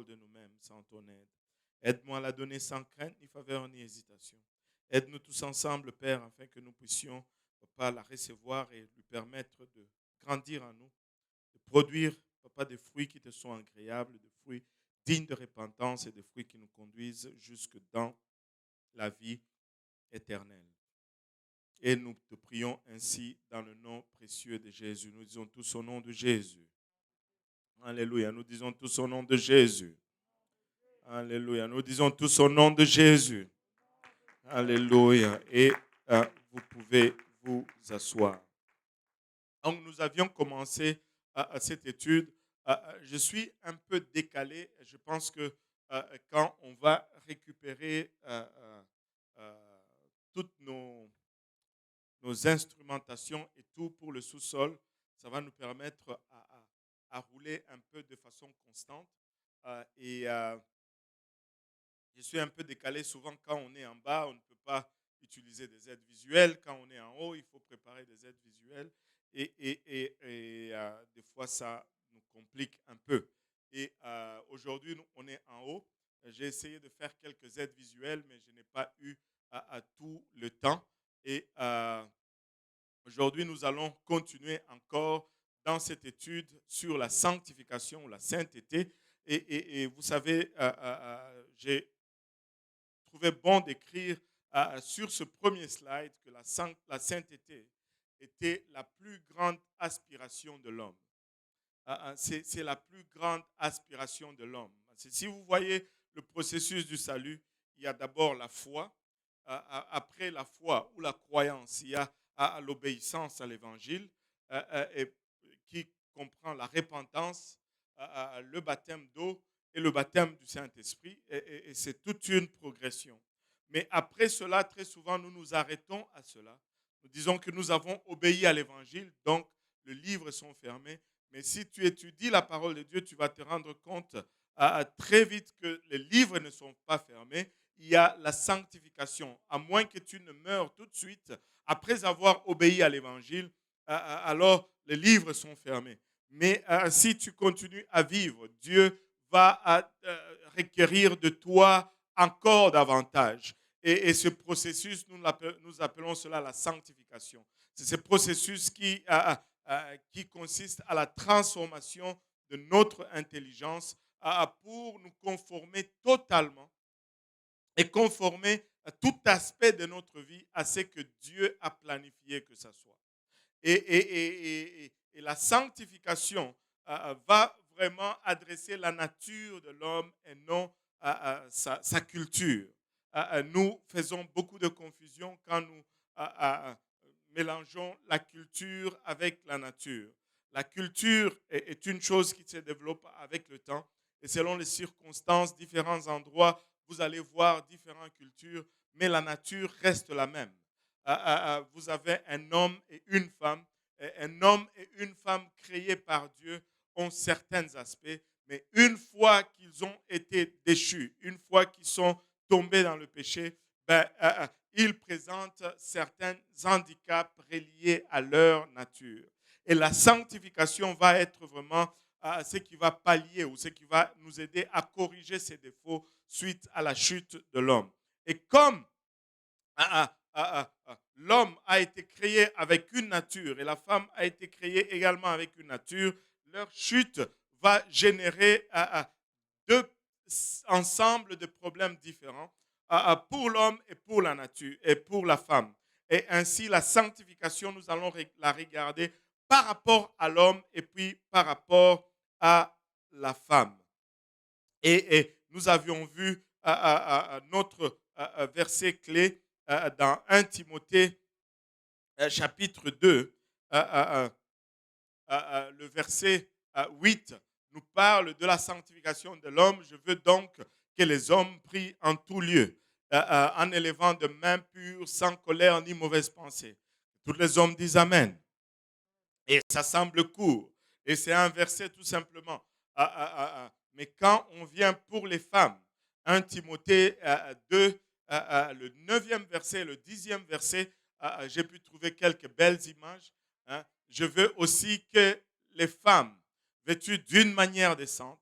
de nous-mêmes sans ton aide. Aide-moi à la donner sans crainte, ni faveur, ni hésitation. Aide-nous tous ensemble, Père, afin que nous puissions, Papa, la recevoir et lui permettre de grandir en nous, de produire, Papa, des fruits qui te sont agréables, des fruits dignes de repentance et des fruits qui nous conduisent jusque dans la vie éternelle. Et nous te prions ainsi dans le nom précieux de Jésus. Nous disons tous au nom de Jésus. Alléluia. Nous disons tous au nom de Jésus. Alléluia. Nous disons tous au nom de Jésus. Alléluia. Et vous pouvez vous asseoir. Donc, nous avions commencé cette étude. Je suis un peu décalé. Je pense que quand on va récupérer toutes nos instrumentations et tout pour le sous-sol, ça va nous permettre à rouler un peu de façon constante. Je suis un peu décalé. Souvent, quand on est en bas, on ne peut pas utiliser des aides visuelles. Quand on est en haut, il faut préparer des aides visuelles. Et des fois, ça nous complique un peu. Et aujourd'hui, on est en haut. J'ai essayé de faire quelques aides visuelles, mais je n'ai pas eu à tout le temps. Et aujourd'hui, nous allons continuer encore dans cette étude sur la sanctification ou la sainteté. Et vous savez, j'ai trouvé bon d'écrire sur ce premier slide que la sainteté était la plus grande aspiration de l'homme. C'est la plus grande aspiration de l'homme. Si vous voyez le processus du salut, il y a d'abord la foi. Après la foi ou la croyance, il y a l'obéissance à l'évangile qui comprend la repentance, le baptême d'eau et le baptême du Saint-Esprit. Et c'est toute une progression. Mais après cela, très souvent, nous nous arrêtons à cela. Nous disons que nous avons obéi à l'évangile, donc les livres sont fermés. Mais si tu étudies la parole de Dieu, tu vas te rendre compte très vite que les livres ne sont pas fermés. Il y a la sanctification. À moins que tu ne meures tout de suite, après avoir obéi à l'évangile, alors les livres sont fermés. Mais si tu continues à vivre, Dieu va requérir de toi encore davantage. Et ce processus, nous appelons cela la sanctification. C'est ce processus qui consiste à la transformation de notre intelligence pour nous conformer totalement et conformer tout aspect de notre vie à ce que Dieu a planifié que ça soit. Et la sanctification va vraiment adresser la nature de l'homme et non sa culture. Nous faisons beaucoup de confusion quand nous mélangeons la culture avec la nature. La culture est une chose qui se développe avec le temps et selon les circonstances, différents endroits, vous allez voir différentes cultures, mais la nature reste la même. Vous avez un homme et une femme. Un homme et une femme créés par Dieu ont certains aspects, mais une fois qu'ils ont été déchus, une fois qu'ils sont tombés dans le péché, ils présentent certains handicaps reliés à leur nature. Et la sanctification va être vraiment ce qui va pallier ou ce qui va nous aider à corriger ces défauts suite à la chute de l'homme. Et comme l'homme a été créé avec une nature et la femme a été créée également avec une nature, leur chute va générer deux ensembles de problèmes différents pour l'homme et pour la nature et pour la femme. Et ainsi, la sanctification, nous allons la regarder par rapport à l'homme et puis par rapport à la femme. Et nous avions vu notre verset clé dans 1 Timothée chapitre 2, le verset 8 nous parle de la sanctification de l'homme. Je veux donc que les hommes prient en tout lieu, en élevant de mains pures, sans colère ni mauvaise pensée. Tous les hommes disent Amen. Et ça semble court. Et c'est un verset tout simplement. Mais quand on vient pour les femmes, 1 Timothée 2, le 9e verset, le 10e verset, j'ai pu trouver quelques belles images. Je veux aussi que les femmes, vêtues d'une manière décente,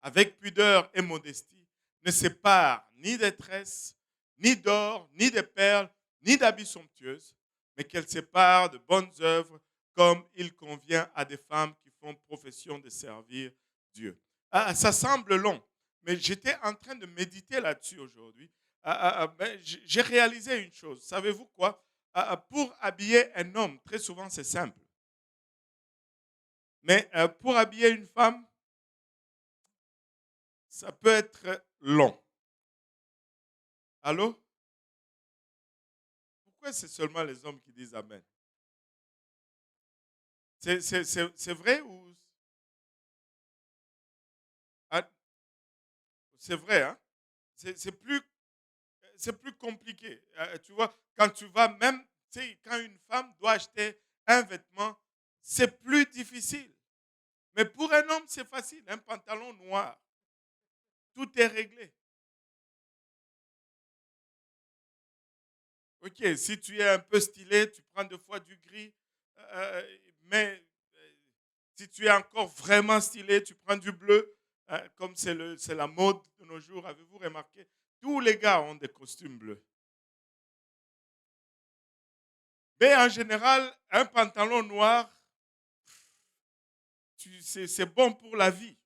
avec pudeur et modestie, ne sépare ni des tresses, ni d'or, ni de perles, ni d'habits somptueuses, mais qu'elle sépare de bonnes œuvres comme il convient à des femmes qui font profession de servir Dieu. Ça semble long, mais j'étais en train de méditer là-dessus aujourd'hui. J'ai réalisé une chose. Savez-vous quoi? Pour habiller un homme, très souvent c'est simple. Mais pour habiller une femme, ça peut être long. Allô? Pourquoi c'est seulement les hommes qui disent Amen? C'est vrai ou... Ah, c'est vrai, hein? C'est plus compliqué. Tu vois, quand tu vas même, tu sais, quand une femme doit acheter un vêtement, c'est plus difficile. Mais pour un homme, c'est facile. Un pantalon noir, tout est réglé. Ok, si tu es un peu stylé, tu prends des fois du gris. Mais si tu es encore vraiment stylé, tu prends du bleu. Comme c'est la mode de nos jours. Avez-vous remarqué? Tous les gars ont des costumes bleus. Mais en général, un pantalon noir, c'est bon pour la vie.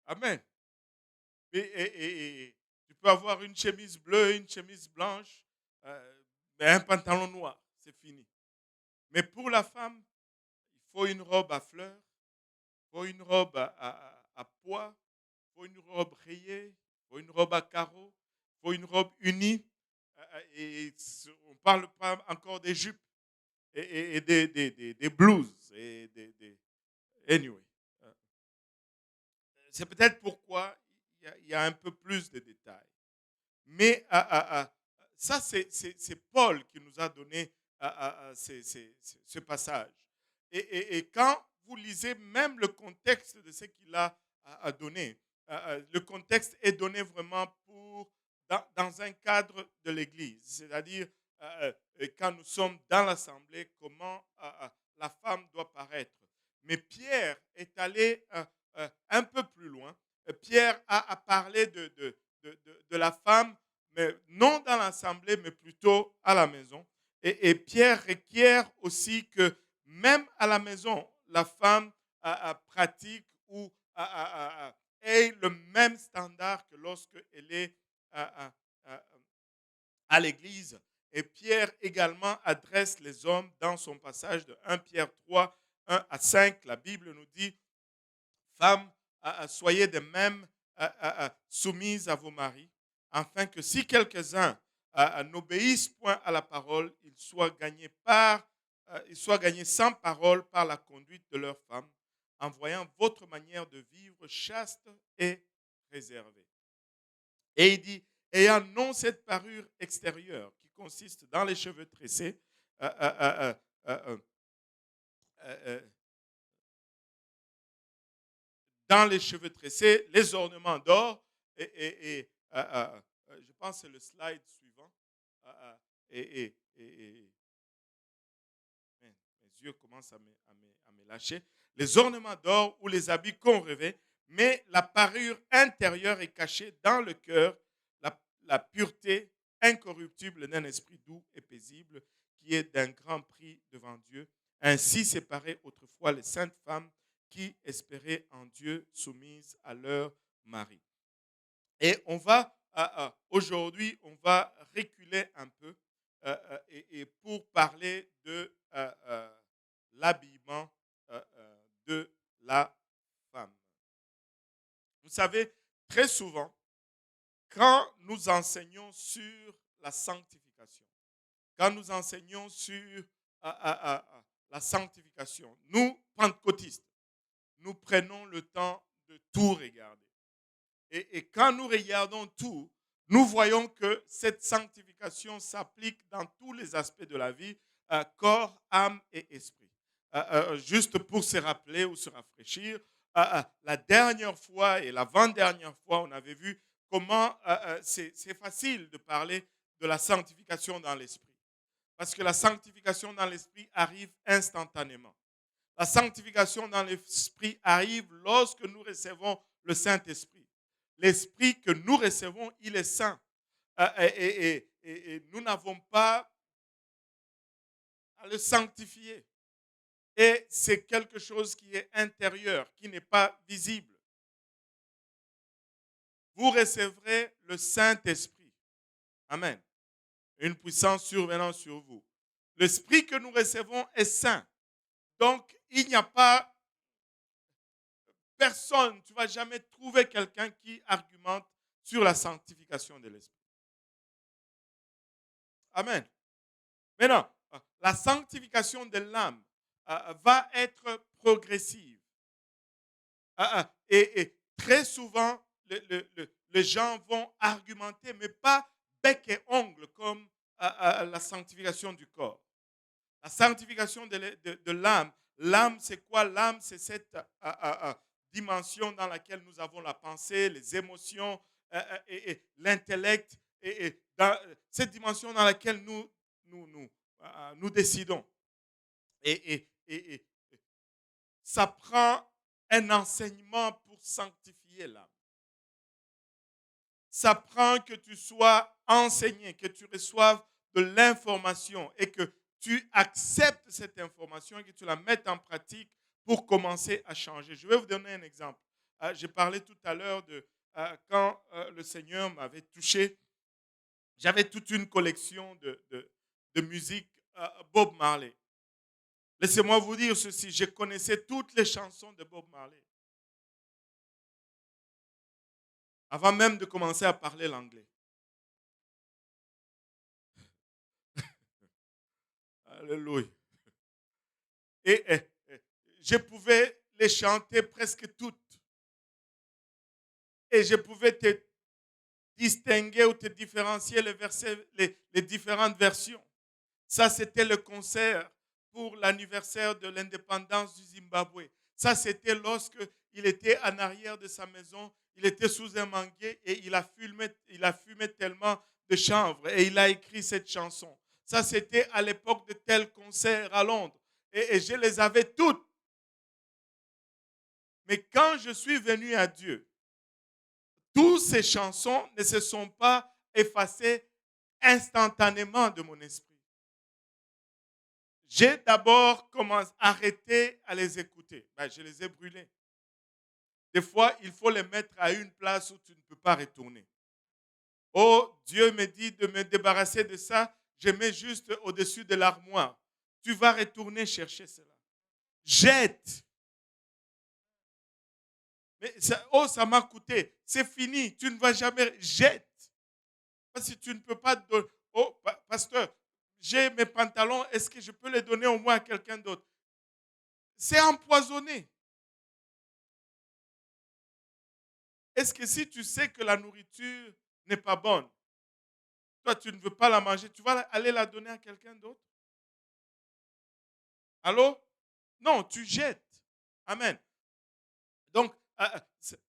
Amen. Et tu peux avoir une chemise bleue, une chemise blanche, mais un pantalon noir, c'est fini. Mais pour la femme, il faut une robe à fleurs, il faut une robe à pois, il faut une robe rayée, il faut une robe à carreaux, il faut une robe unie. Et on ne parle pas encore des jupes et des blouses. Anyway. C'est peut-être pourquoi il y a un peu plus de détails. Mais ça, c'est Paul qui nous a donné ce passage. Et quand vous lisez même le contexte de ce qu'il a donné, le contexte est donné vraiment dans un cadre de l'Église. C'est-à-dire, quand nous sommes dans l'Assemblée, comment la femme doit paraître. Mais Pierre est allé un peu plus loin. Pierre a parlé de la femme, mais non dans l'assemblée, mais plutôt à la maison. Et Pierre requiert aussi que même à la maison, la femme pratique ou ait le même standard que lorsqu'elle est à l'église. Et Pierre également adresse les hommes dans son passage de 1 Pierre 3, 1 à 5. La Bible nous dit, femmes, soyez de même soumises à vos maris, afin que si quelques-uns n'obéissent point à la parole, ils soient gagnés sans parole par la conduite de leurs femmes, en voyant votre manière de vivre chaste et réservée. Et il dit, ayant non cette parure extérieure qui consiste dans les cheveux tressés, dans les cheveux tressés, les ornements d'or, je pense que c'est le slide suivant. Mes yeux commencent à me lâcher. Les ornements d'or ou les habits qu'on revêt, mais la parure intérieure est cachée dans le cœur, la pureté incorruptible d'un esprit doux et paisible qui est d'un grand prix devant Dieu. Ainsi séparées autrefois les saintes femmes qui espéraient en Dieu, soumises à leur mari. Et on va, aujourd'hui, on va reculer un peu et pour parler de l'habillement de la femme. Vous savez, très souvent, quand nous enseignons sur la sanctification, quand nous enseignons sur la sanctification, nous, pentecôtistes, nous prenons le temps de tout regarder. Et quand nous regardons tout, nous voyons que cette sanctification s'applique dans tous les aspects de la vie, corps, âme et esprit. Juste pour se rappeler ou se rafraîchir, la dernière fois et l'avant-dernière fois, on avait vu comment c'est facile de parler de la sanctification dans l'esprit. Parce que la sanctification dans l'esprit arrive instantanément. La sanctification dans l'esprit arrive lorsque nous recevons le Saint-Esprit. L'esprit que nous recevons, il est saint. Et nous n'avons pas à le sanctifier. Et c'est quelque chose qui est intérieur, qui n'est pas visible. Vous recevrez le Saint-Esprit. Amen. Une puissance survenant sur vous. L'esprit que nous recevons est saint. Donc, il n'y a pas personne, tu ne vas jamais trouver quelqu'un qui argumente sur la sanctification de l'esprit. Amen. Maintenant, la sanctification de l'âme va être progressive. Et très souvent, les gens vont argumenter, mais pas bec et ongle comme la sanctification du corps. La sanctification de l'âme. L'âme, c'est quoi? L'âme, c'est cette dimension dans laquelle nous avons la pensée, les émotions et l'intellect. Et dans cette dimension dans laquelle nous décidons. Et ça prend un enseignement pour sanctifier l'âme. Ça prend que tu sois enseigné, que tu reçoives de l'information et que tu acceptes cette information et que tu la mettes en pratique pour commencer à changer. Je vais vous donner un exemple. J'ai parlé tout à l'heure de quand le Seigneur m'avait touché. J'avais toute une collection de musique Bob Marley. Laissez-moi vous dire ceci, je connaissais toutes les chansons de Bob Marley. Avant même de commencer à parler l'anglais. Alléluia. Et je pouvais les chanter presque toutes. Et je pouvais te distinguer ou te différencier les différentes versions. Ça, c'était le concert pour l'anniversaire de l'indépendance du Zimbabwe. Ça, c'était lorsque il était en arrière de sa maison, il était sous un manguier et il a fumé tellement de chanvre et il a écrit cette chanson. Ça, c'était à l'époque de tel concert à Londres. Et je les avais toutes. Mais quand je suis venu à Dieu, toutes ces chansons ne se sont pas effacées instantanément de mon esprit. J'ai d'abord arrêté à les écouter. Je les ai brûlés. Des fois, il faut les mettre à une place où tu ne peux pas retourner. Oh, Dieu me dit de me débarrasser de ça. Je mets juste au-dessus de l'armoire. Tu vas retourner chercher cela. Jette. Mais ça m'a coûté. C'est fini. Tu ne vas jamais. Jette. Parce que tu ne peux pas. Oh, pasteur, j'ai mes pantalons. Est-ce que je peux les donner au moins à quelqu'un d'autre? C'est empoisonné. Est-ce que si tu sais que la nourriture n'est pas bonne, toi tu ne veux pas la manger, tu vas aller la donner à quelqu'un d'autre? Allô? Non, tu jettes. Amen. Donc,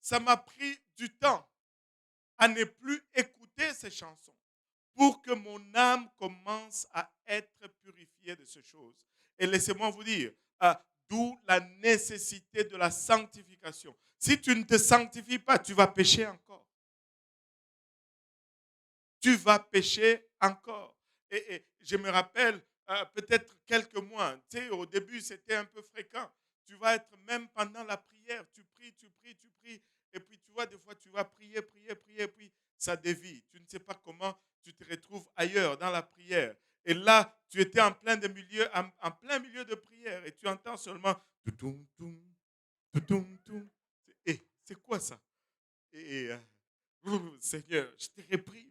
ça m'a pris du temps à ne plus écouter ces chansons pour que mon âme commence à être purifiée de ces choses. Et laissez-moi vous dire, d'où la nécessité de la sanctification. Si tu ne te sanctifies pas, tu vas pécher encore. Tu vas pécher encore. Et je me rappelle, peut-être quelques mois, tu sais, au début, c'était un peu fréquent. Tu vas être même pendant la prière, tu pries. Et puis, tu vois, des fois, tu vas prier, et puis ça dévie. Tu ne sais pas comment tu te retrouves ailleurs dans la prière. Et là, tu étais en plein milieu de prière et tu entends seulement toutoum, toutoum, toutoum. Et c'est quoi ça? Et Seigneur, je te réprime.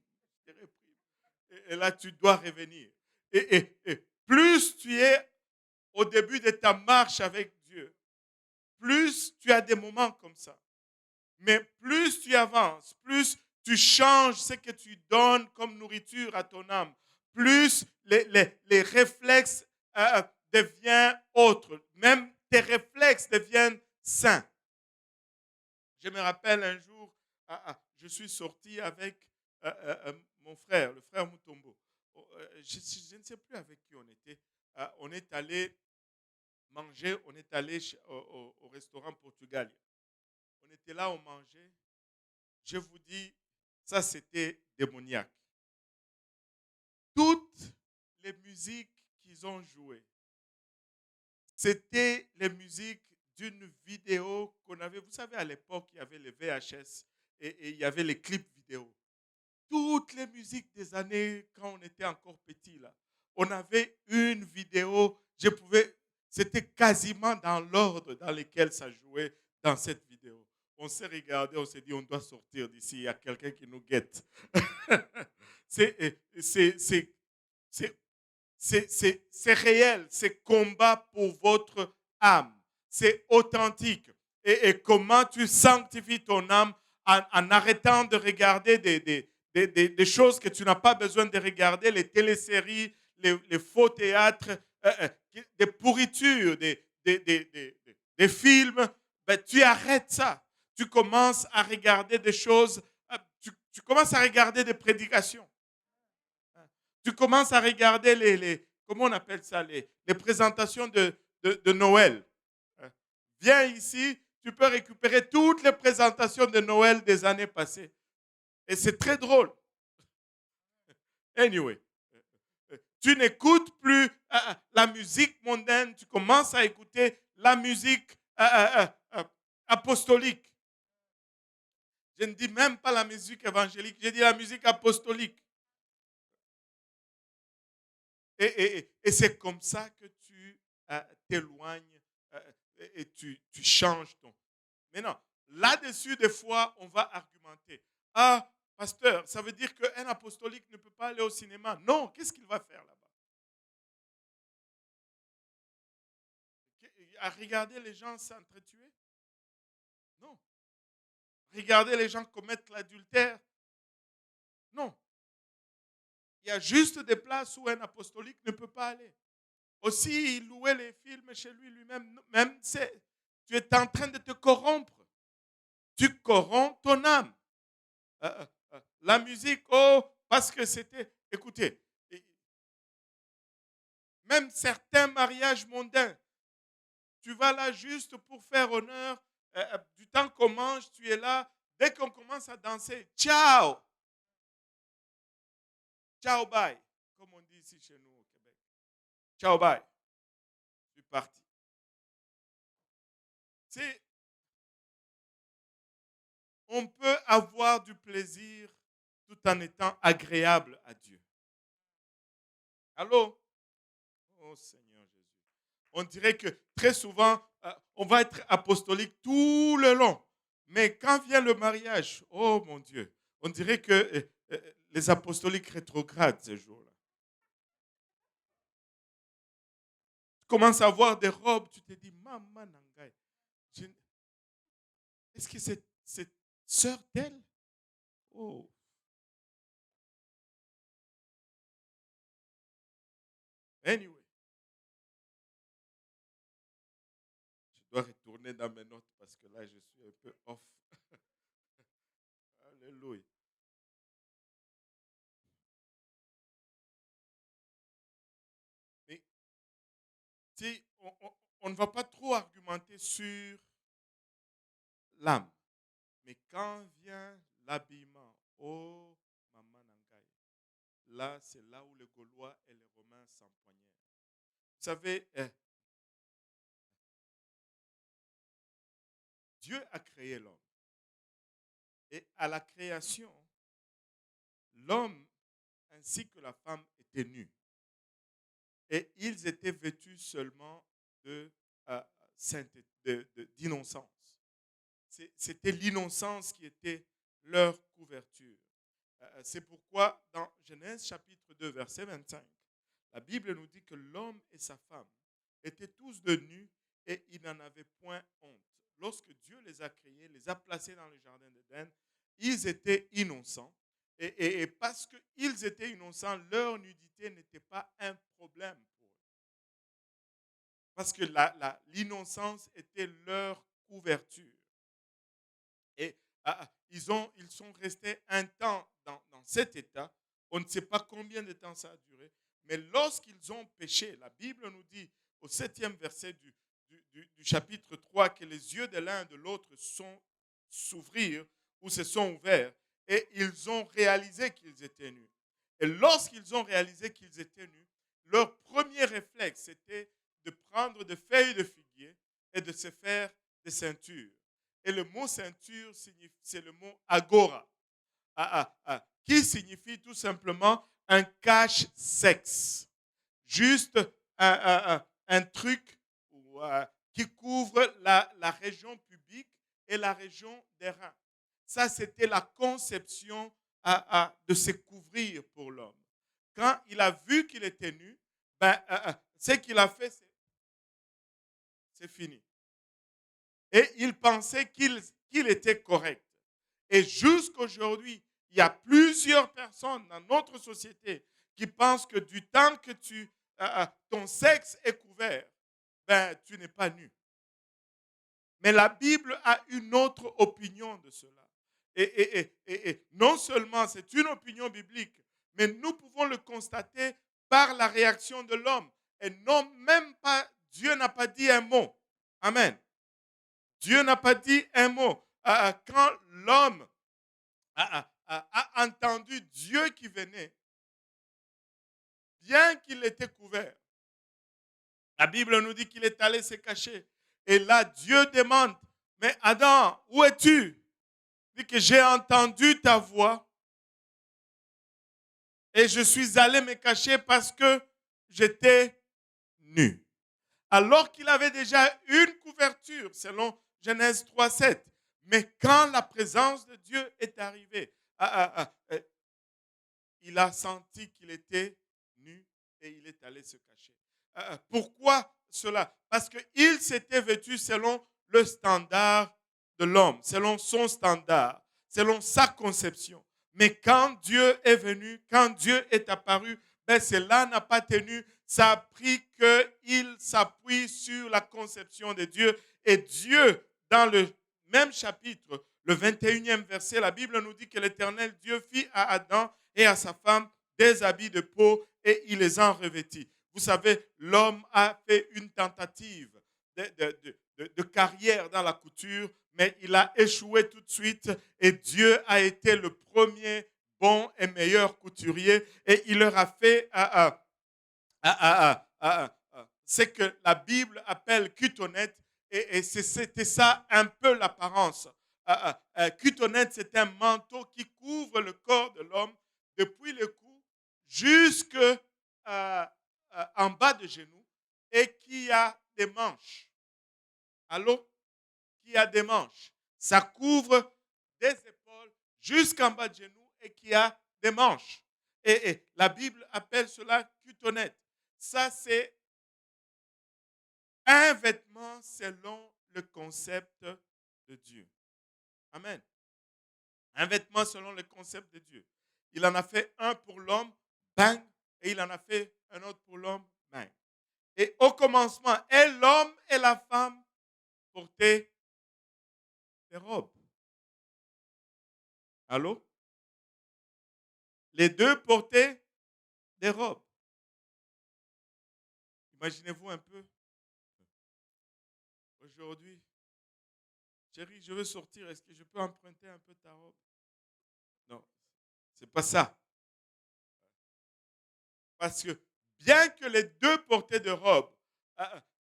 Et là, tu dois revenir. Et plus tu es au début de ta marche avec Dieu, plus tu as des moments comme ça. Mais plus tu avances, plus tu changes ce que tu donnes comme nourriture à ton âme, plus les réflexes deviennent autres. Même tes réflexes deviennent sains. Je me rappelle un jour, je suis sorti avec mon frère, le frère Mutombo. Je ne sais plus avec qui on était. On est allé manger. On est allé au restaurant Portugal. On était là, on mangeait. Je vous dis, ça c'était démoniaque. Toutes les musiques qu'ils ont jouées, c'était les musiques d'une vidéo qu'on avait. Vous savez, à l'époque, il y avait les VHS et il y avait les clips vidéo. Toutes les musiques des années, quand on était encore petit, là, on avait une vidéo. C'était quasiment dans l'ordre dans lequel ça jouait dans cette vidéo. On s'est regardé, on s'est dit, on doit sortir d'ici. Il y a quelqu'un qui nous guette. c'est, c'est, c'est, c'est c'est réel, c'est combat pour votre âme. C'est authentique. Et comment tu sanctifies ton âme en arrêtant de regarder des choses que tu n'as pas besoin de regarder, les téléséries, les faux théâtres, des pourritures, des films. Ben, tu arrêtes ça. Tu commences à regarder des choses, tu commences à regarder des prédications. Tu commences à regarder comment on appelle ça, les présentations de Noël. Viens ici, tu peux récupérer toutes les présentations de Noël des années passées. Et c'est très drôle. Anyway, tu n'écoutes plus la musique mondaine, tu commences à écouter la musique apostolique. Je ne dis même pas la musique évangélique, je dis la musique apostolique. Et c'est comme ça que tu t'éloignes et tu changes ton. Maintenant, là-dessus, des fois, on va argumenter. Ah, pasteur, ça veut dire qu'un apostolique ne peut pas aller au cinéma. Non, qu'est-ce qu'il va faire là-bas? À regarder les gens s'entretuer? Non. Regarder les gens commettre l'adultère? Non. Il y a juste des places où un apostolique ne peut pas aller. Aussi, il louait les films chez lui-même. Même tu es en train de te corrompre. Tu corromps ton âme. La musique, oh, parce que c'était. Écoutez, même certains mariages mondains, tu vas là juste pour faire honneur. Du temps qu'on mange, tu es là. Dès qu'on commence à danser, ciao! Ciao, bye! Comme on dit ici chez nous au Québec. Ciao, bye! Je suis parti. On peut avoir du plaisir tout en étant agréable à Dieu. Allô? Oh Seigneur Jésus. On dirait que très souvent, on va être apostolique tout le long. Mais quand vient le mariage, oh mon Dieu, on dirait que les apostoliques rétrogradent ces jours-là. Tu commences à voir des robes, tu te dis, Maman Nangai, est-ce que c'est sœur d'elle? Oh. Anyway. Je dois retourner dans mes notes parce que là, je suis un peu off. Alléluia. Mais on ne va pas trop argumenter sur l'âme. Mais quand vient l'habillement, oh, maman Nangai, là, c'est là où les Gaulois et les Romains s'empoignèrent. Vous savez, Dieu a créé l'homme. Et à la création, l'homme ainsi que la femme étaient nus. Et ils étaient vêtus seulement d'innocence. C'était l'innocence qui était leur couverture. C'est pourquoi dans Genèse chapitre 2, verset 25, la Bible nous dit que l'homme et sa femme étaient tous de nus et ils n'en avaient point honte. Lorsque Dieu les a créés, les a placés dans le jardin d'Éden, ils étaient innocents. Et parce qu'ils étaient innocents, leur nudité n'était pas un problème pour eux. Parce que l'innocence était leur couverture. Et ils sont restés un temps dans cet état. On ne sait pas combien de temps ça a duré. Mais lorsqu'ils ont péché, la Bible nous dit au 7e verset du chapitre 3 que les yeux de l'un et de l'autre s'ouvrirent ou se sont ouverts et ils ont réalisé qu'ils étaient nus. Et lorsqu'ils ont réalisé qu'ils étaient nus, leur premier réflexe, c'était de prendre des feuilles de figuier et de se faire des ceintures. Et le mot ceinture, c'est le mot agora, qui signifie tout simplement un cache-sexe. Juste un truc qui couvre la région pubique et la région des reins. Ça, c'était la conception de se couvrir pour l'homme. Quand il a vu qu'il était nu, ce qu'il a fait, c'est fini. Et il pensait qu'il était correct. Et jusqu'aujourd'hui, il y a plusieurs personnes dans notre société qui pensent que du temps que ton sexe est couvert, tu n'es pas nu. Mais la Bible a une autre opinion de cela. Et non seulement c'est une opinion biblique, mais nous pouvons le constater par la réaction de l'homme. Et non, même pas, Dieu n'a pas dit un mot. Amen. Dieu n'a pas dit un mot. Quand l'homme a entendu Dieu qui venait, bien qu'il était couvert, la Bible nous dit qu'il est allé se cacher. Et là, Dieu demande, mais Adam, où es-tu? Il dit que j'ai entendu ta voix et je suis allé me cacher parce que j'étais nu. Alors qu'il avait déjà une couverture, selon Genèse 3:7. Mais quand la présence de Dieu est arrivée, il a senti qu'il était nu et il est allé se cacher. Pourquoi cela? Parce qu'il s'était vêtu selon le standard de l'homme, selon son standard, selon sa conception. Mais quand Dieu est venu, quand Dieu est apparu, cela n'a pas tenu. Ça a pris qu'il s'appuie sur la conception de Dieu. Et Dieu, dans le même chapitre, le 21e verset, la Bible nous dit que l'Éternel Dieu fit à Adam et à sa femme des habits de peau et il les en revêtit. Vous savez, l'homme a fait une tentative de carrière dans la couture, mais il a échoué tout de suite et Dieu a été le premier bon et meilleur couturier et il leur a fait ce que la Bible appelle cutonnette et c'était ça un peu l'apparence. Cutonnette, c'est un manteau qui couvre le corps de l'homme depuis le cou jusqu'en bas de genoux et qui a des manches. Allô? Qui a des manches. Ça couvre des épaules jusqu'en bas de genoux et qui a des manches. Et la Bible appelle cela cutonnette. Ça, c'est un vêtement selon le concept de Dieu. Amen. Un vêtement selon le concept de Dieu. Il en a fait un pour l'homme, bang, et il en a fait un autre pour l'homme, bang. Et au commencement, et l'homme et la femme portaient des robes. Allô? Les deux portaient des robes. Imaginez-vous un peu. Aujourd'hui, chérie, je veux sortir. Est-ce que je peux emprunter un peu ta robe? Non, c'est pas ça. Parce que bien que les deux portaient de robes,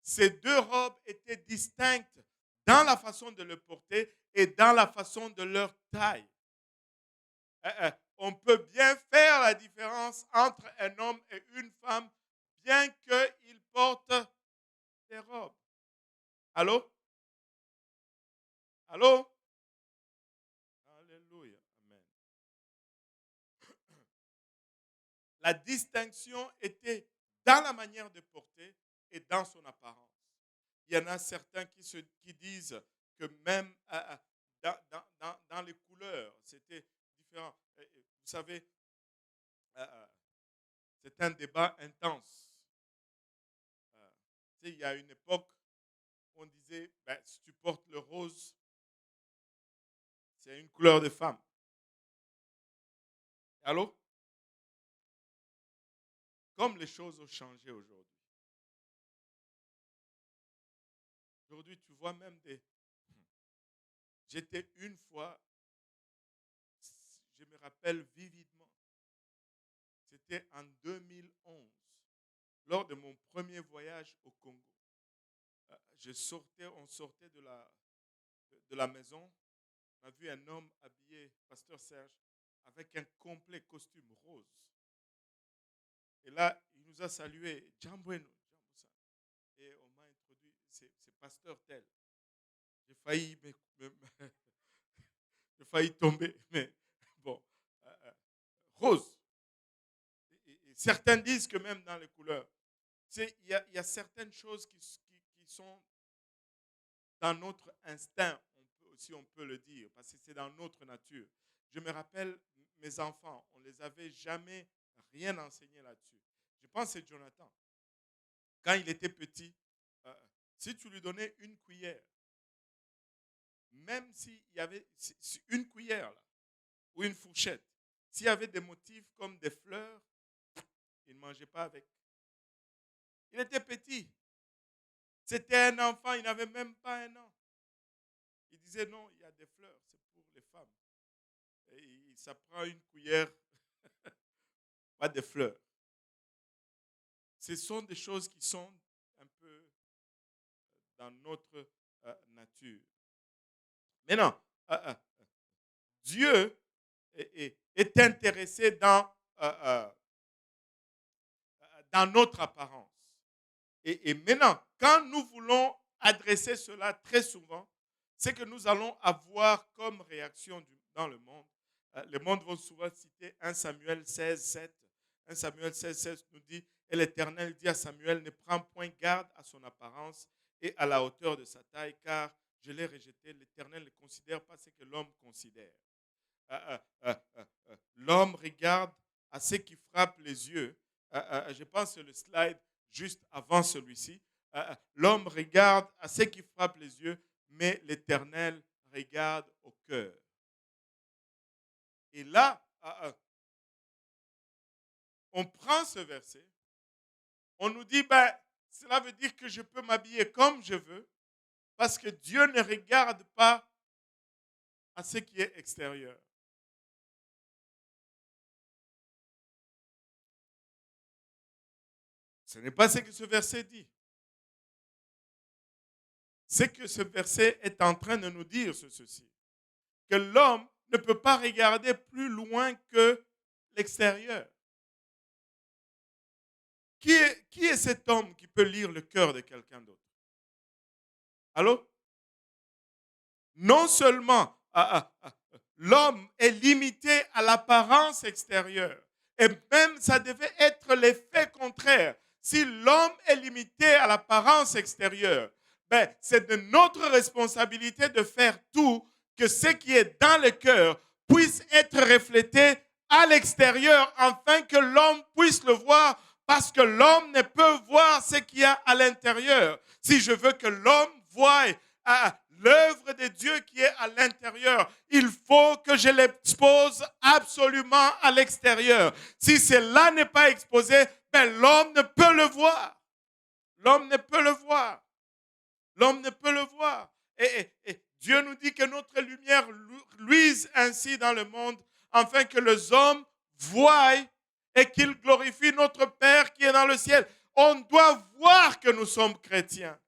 ces deux robes étaient distinctes dans la façon de le porter et dans la façon de leur taille. On peut bien faire la différence entre un homme et une femme, bien qu'ils portent des robes. Allô? Allô? Alléluia. Amen. La distinction était dans la manière de porter et dans son apparence. Il y en a certains qui disent que même dans les couleurs, c'était différent. Vous savez, c'est un débat intense. Il y a une époque où on disait, si tu portes le rose, c'est une couleur de femme. Allô? Comme les choses ont changé aujourd'hui. Aujourd'hui, tu vois même des... J'étais une fois, je me rappelle vividement, c'était en 2011, lors de mon premier voyage au Congo. On sortait de la maison, on a vu un homme habillé, Pasteur Serge, avec un complet costume rose. Et là, il nous a salué, Jambueno, Jambusa. Et on m'a introduit, c'est Pasteur tel. J'ai failli, j'ai failli tomber, mais bon, rose. Et certains disent que même dans les couleurs, il y a certaines choses qui sont dans notre instinct, on peut le dire, parce que c'est dans notre nature. Je me rappelle, mes enfants, on ne les avait jamais rien enseigné là-dessus. Je pense que c'est Jonathan. Quand il était petit, si tu lui donnais une cuillère, même s'il y avait une cuillère là, ou une fourchette, s'il y avait des motifs comme des fleurs, il ne mangeait pas avec. Il était petit. C'était un enfant, il n'avait même pas 1 an. Il disait non, il y a des fleurs, c'est pour les femmes. Et ça prend une cuillère, pas de fleurs. Ce sont des choses qui sont un peu dans notre nature. Maintenant, Dieu est intéressé dans notre apparence. Et maintenant, quand nous voulons adresser cela très souvent, c'est que nous allons avoir comme réaction dans le monde. Le monde va souvent citer 1 Samuel 16, 7. 1 Samuel 16, 7 nous dit, et l'Éternel dit à Samuel, ne prends point garde à son apparence et à la hauteur de sa taille, car je l'ai rejeté. L'Éternel ne considère pas ce que l'homme considère. L'homme regarde à ce qui frappe les yeux. Je pense que le slide juste avant celui-ci. L'homme regarde à ce qui frappe les yeux, mais l'Éternel regarde au cœur. Et là, on prend ce verset, on nous dit, cela veut dire que je peux m'habiller comme je veux, parce que Dieu ne regarde pas à ce qui est extérieur. Ce n'est pas ce que ce verset dit. C'est que ce verset est en train de nous dire ceci. Que l'homme ne peut pas regarder plus loin que l'extérieur. Qui est cet homme qui peut lire le cœur de quelqu'un d'autre? Allô? Non seulement l'homme est limité à l'apparence extérieure, et même ça devait être l'effet contraire. Si l'homme est limité à l'apparence extérieure, c'est de notre responsabilité de faire tout que ce qui est dans le cœur puisse être reflété à l'extérieur afin que l'homme puisse le voir, parce que l'homme ne peut voir ce qu'il y a à l'intérieur. Si je veux que l'homme voie l'œuvre de Dieu qui est à l'intérieur, il faut que je l'expose absolument à l'extérieur. Si cela n'est pas exposé, l'homme ne peut le voir. L'homme ne peut le voir. L'homme ne peut le voir. Et Dieu nous dit que notre lumière luise ainsi dans le monde, afin que les hommes voient et qu'ils glorifient notre Père qui est dans le ciel. On doit voir que nous sommes chrétiens.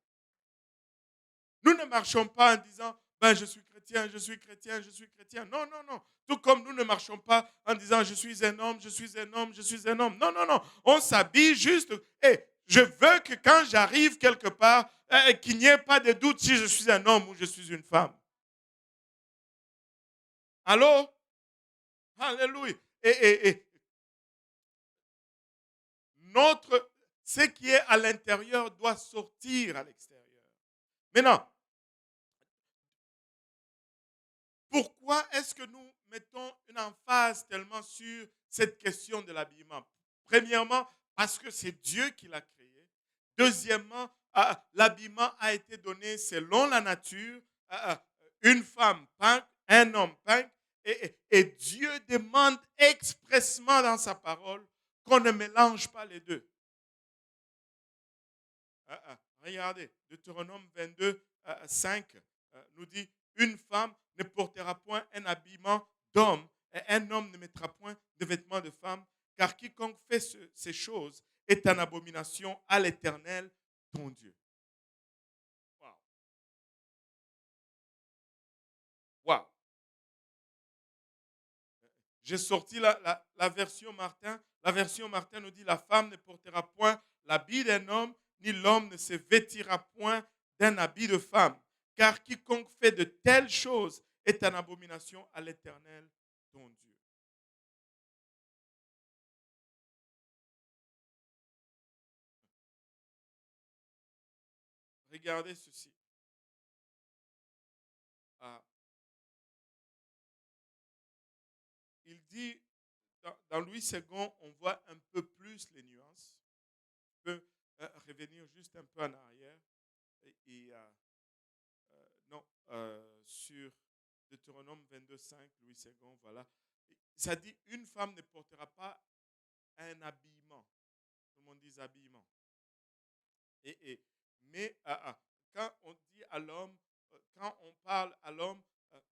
Nous ne marchons pas en disant, je suis chrétien, je suis chrétien, je suis chrétien. Non, non, non. Tout comme nous ne marchons pas en disant, je suis un homme, je suis un homme, je suis un homme. Non, non, non. On s'habille juste. Et je veux que quand j'arrive quelque part, qu'il n'y ait pas de doute si je suis un homme ou je suis une femme. Allô? Alléluia. Et ce qui est à l'intérieur doit sortir à l'extérieur. Maintenant, pourquoi est-ce que nous mettons une emphase tellement sur cette question de l'habillement? Premièrement, parce que c'est Dieu qui l'a créé. Deuxièmement, l'habillement a été donné selon la nature. Une femme peinte, un homme peint. Et Dieu demande expressément dans sa parole qu'on ne mélange pas les deux. Regardez, Deutéronome 22, 5 nous dit, une femme ne portera point un habillement d'homme et un homme ne mettra point de vêtements de femme, car quiconque fait ces choses est en abomination à l'Éternel, ton Dieu. Wow. Wow. J'ai sorti la version Martin. La version Martin nous dit, la femme ne portera point l'habit d'un homme, ni l'homme ne se vêtira point d'un habit de femme. Car quiconque fait de telles choses est en abomination à l'Éternel, ton Dieu. Regardez ceci. Ah, il dit, dans Louis II, on voit un peu plus les nuances. On peut revenir juste un peu en arrière. Non, sur Deutéronome 22,5, Louis II, voilà. Ça dit, une femme ne portera pas un habillement. Tout le monde dit habillement. Mais quand on dit à l'homme, quand on parle à l'homme,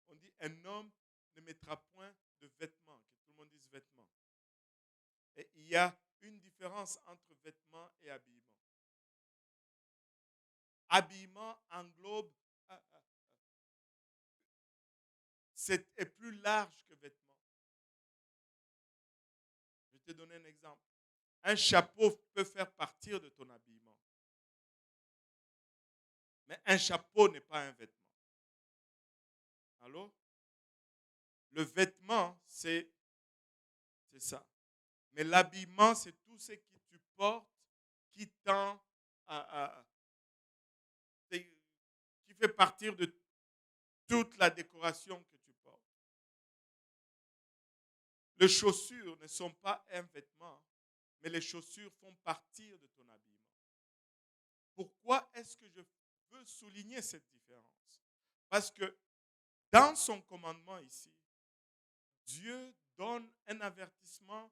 on dit un homme ne mettra point de vêtements, que tout le monde dise vêtements. Et il y a une différence entre vêtements et habillement. Habillement englobe, est plus large que vêtements. Je vais te donner un exemple. Un chapeau peut faire partir de ton habillement. Mais un chapeau n'est pas un vêtement. Allô? Le vêtement, c'est ça. Mais l'habillement, c'est tout ce que tu portes qui tend qui fait partir de toute la décoration que tu portes. Les chaussures ne sont pas un vêtement, mais les chaussures font partir de ton habillement. Pourquoi est-ce que je veux souligner cette différence? Parce que dans son commandement ici, Dieu donne un avertissement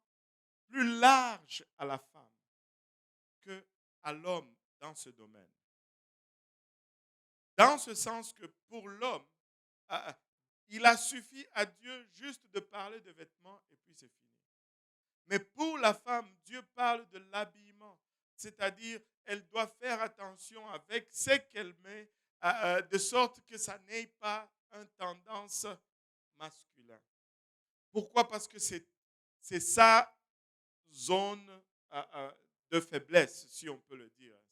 plus large à la femme qu'à l'homme dans ce domaine. Dans ce sens que pour l'homme, il a suffi à Dieu juste de parler de vêtements et puis c'est fini. Mais pour la femme, Dieu parle de l'habillement, c'est-à-dire elle doit faire attention avec ce qu'elle met, de sorte que ça n'ait pas une tendance masculine. Pourquoi? Parce que c'est sa zone de faiblesse, si on peut le dire ainsi.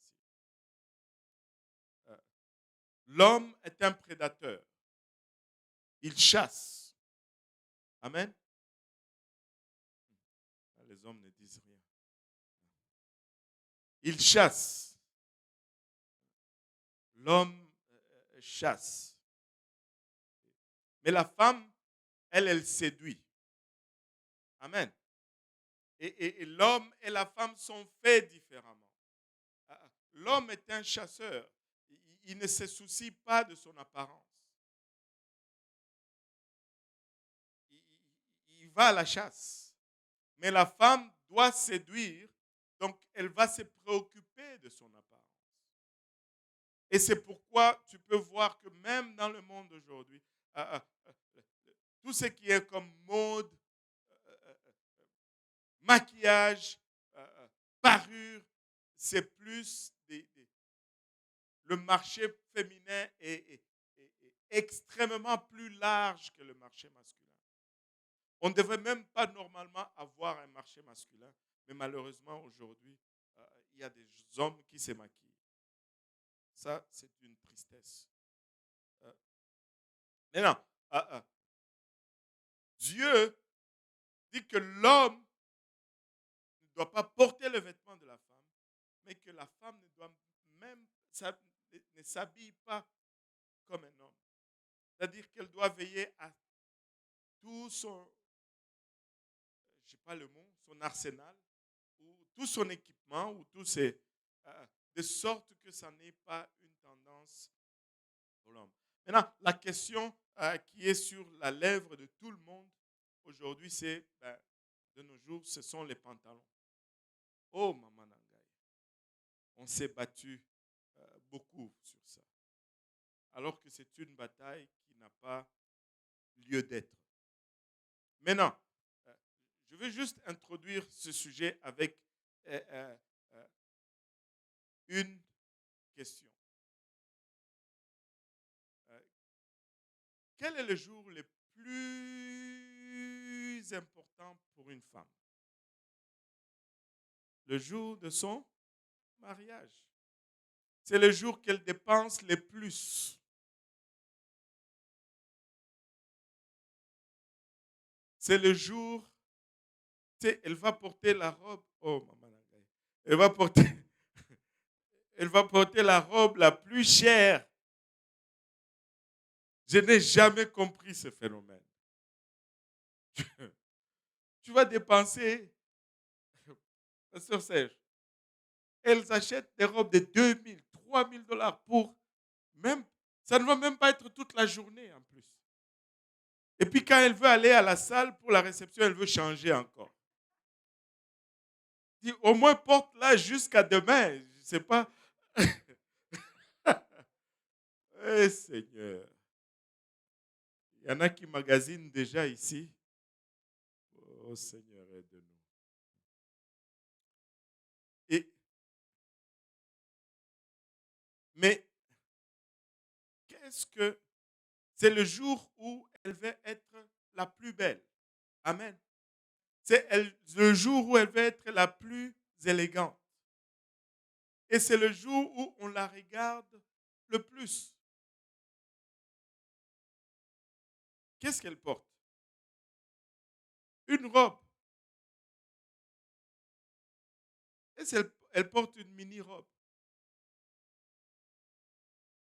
L'homme est un prédateur. Il chasse. Amen. Les hommes ne disent rien. Il chasse. L'homme chasse. Mais la femme, elle séduit. Amen. Et l'homme et la femme sont faits différemment. L'homme est un chasseur. Il ne se soucie pas de son apparence. Il va à la chasse. Mais la femme doit séduire, donc elle va se préoccuper de son apparence. Et c'est pourquoi tu peux voir que même dans le monde d'aujourd'hui, tout ce qui est comme mode, maquillage, parure, c'est plus le marché féminin est extrêmement plus large que le marché masculin. On ne devrait même pas normalement avoir un marché masculin, mais malheureusement aujourd'hui, il y a des hommes qui se maquillent. Ça, c'est une tristesse. Maintenant, Dieu dit que l'homme ne doit pas porter le vêtement de la femme, mais que la femme ne doit même ne s'habille pas comme un homme. C'est-à-dire qu'elle doit veiller à tout son, je sais pas le mot, son arsenal, ou tout son équipement, ou tous ses, de sorte que ça n'ait pas une tendance pour l'homme. Maintenant, la question qui est sur la lèvre de tout le monde aujourd'hui, c'est, de nos jours, ce sont les pantalons. Oh, Maman Nangaï, on s'est battu beaucoup sur ça. alors que c'est une bataille qui n'a pas lieu d'être. Maintenant, euh, je veux juste introduire ce sujet avec euh, une question. Euh, Quel est le jour le plus important pour une femme? Le jour de son mariage. C'est le jour qu'elle dépense le plus. C'est le jour, tu sais, elle va porter la robe. Oh, maman, elle va porter, elle va porter la robe la plus chère. Je n'ai jamais compris ce phénomène. Tu vas dépenser, Pasteur Serge, elles achètent des robes de 2000, 3000 $ pour même, ça ne va même pas être toute la journée en plus. Et puis quand elle veut aller à la salle pour la réception, elle veut changer encore. Dis, au moins porte-la jusqu'à demain. Je ne sais pas. Eh Seigneur. Il y en a qui magasinent déjà ici. Oh Seigneur, aide-nous. Et, mais qu'est-ce que c'est le jour où elle va être la plus belle? Amen. C'est le jour où elle va être la plus élégante. Et c'est le jour où on la regarde le plus. Qu'est-ce qu'elle porte? Une robe. Et elle porte une mini-robe.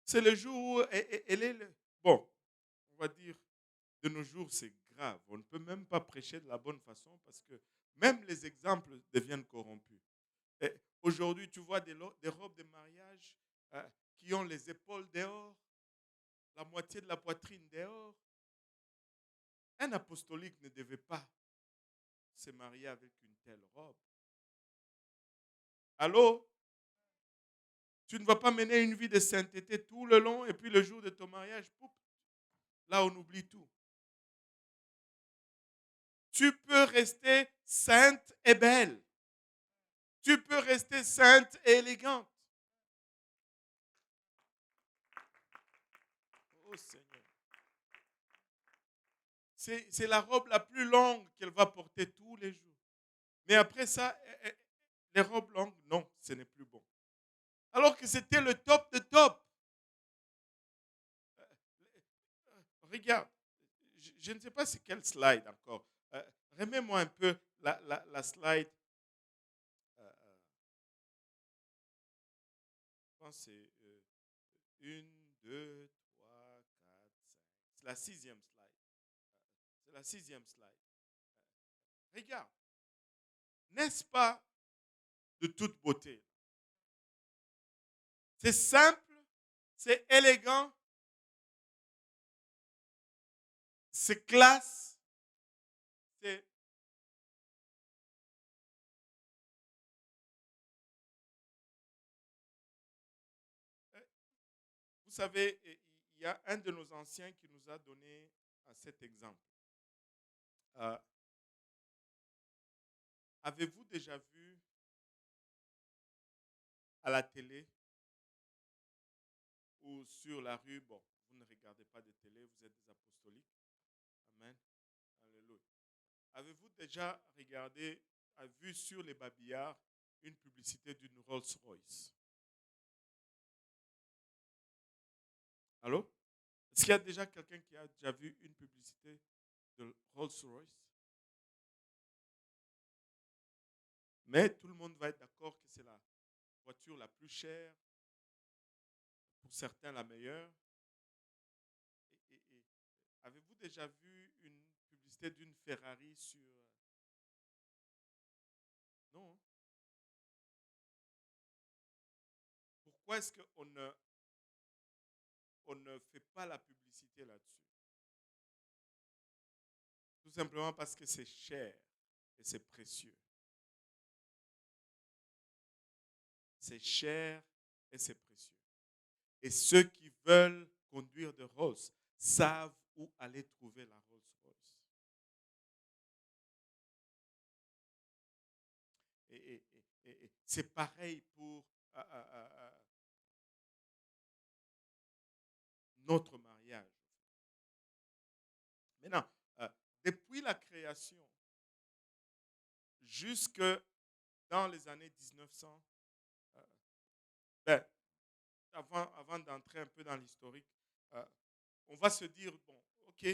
C'est le jour où elle est... Bon, on va dire, de nos jours, c'est grave. On ne peut même pas prêcher de la bonne façon parce que même les exemples deviennent corrompus. Aujourd'hui, tu vois des robes de mariage qui ont les épaules dehors, la moitié de la poitrine dehors. Un apostolique ne devait pas se marier avec une telle robe. Allô? Tu ne vas pas mener une vie de sainteté tout le long et puis le jour de ton mariage, poup, là on oublie tout. Tu peux rester sainte et belle. Tu peux rester sainte et élégante. Oh Seigneur. C'est la robe la plus longue qu'elle va porter tous les jours. Mais après ça, les robes longues, non, ce n'est plus bon. Alors que c'était le top de top. Regarde, je ne sais pas c'est quel slide encore. Remets-moi un peu la slide. Je pense que c'est 1, 2, 3, 4, 5. C'est la sixième slide. C'est la sixième slide. Regarde, n'est-ce pas de toute beauté? C'est simple, c'est élégant, c'est classe, c'est... Vous savez, il y a un de nos anciens qui nous a donné cet exemple. Avez-vous déjà vu à la télé ou sur la rue, bon, vous ne regardez pas de télé, vous êtes des apostoliques. Amen. Alléluia. Avez-vous déjà regardé, vu sur les babillards, une publicité d'une Rolls-Royce? Allô? Est-ce qu'il y a déjà quelqu'un qui a déjà vu une publicité de Rolls-Royce? Mais tout le monde va être d'accord que c'est la voiture la plus chère, pour certains la meilleure. Et avez-vous déjà vu une publicité d'une Ferrari sur... Non. Pourquoi est-ce on ne fait pas la publicité là-dessus? Tout simplement parce que c'est cher et c'est précieux. C'est cher et c'est précieux. Et ceux qui veulent conduire de Rolls savent où aller trouver la Rolls-Royce. Et c'est pareil pour notre mariage. Maintenant, depuis la création jusque dans les années 1900, ben, avant d'entrer un peu dans l'historique, on va se dire, bon, ok,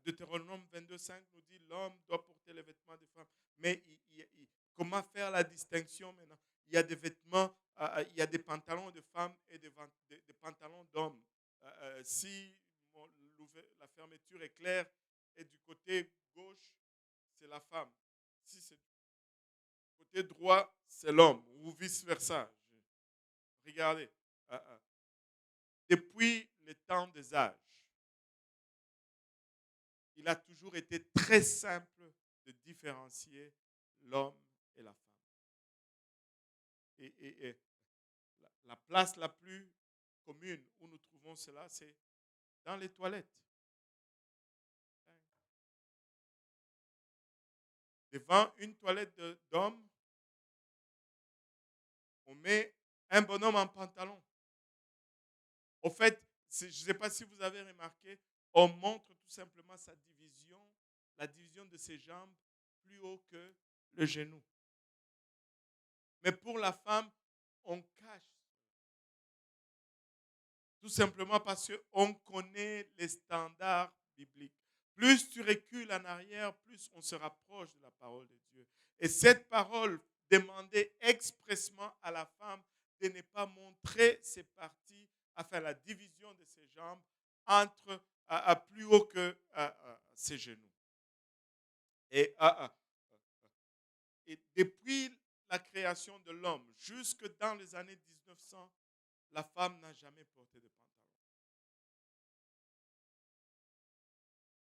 Deutéronome 22.5 nous dit l'homme doit porter les vêtements des femmes. Mais comment faire la distinction maintenant? Il y a des vêtements, il y a des pantalons de femmes et des pantalons d'hommes. Si la fermeture est claire et du côté gauche, c'est la femme. Si c'est du côté droit, c'est l'homme, ou vice-versa. Regardez, depuis le temps des âges, il a toujours été très simple de différencier l'homme et la femme. Et la place la plus commune où nous trouvons cela, c'est dans les toilettes. Devant une toilette d'homme, on met un bonhomme en pantalon. Au fait, je ne sais pas si vous avez remarqué, on montre tout simplement sa division, la division de ses jambes plus haut que le genou. Mais pour la femme, on cache. Tout simplement parce qu'on connaît les standards bibliques. Plus tu recules en arrière, plus on se rapproche de la parole de Dieu. Et cette parole demandait expressement à la femme de ne pas montrer ses parties, enfin la division de ses jambes entre plus haut que ses genoux. Et depuis la création de l'homme jusque dans les années 1900, la femme n'a jamais porté de pantalon.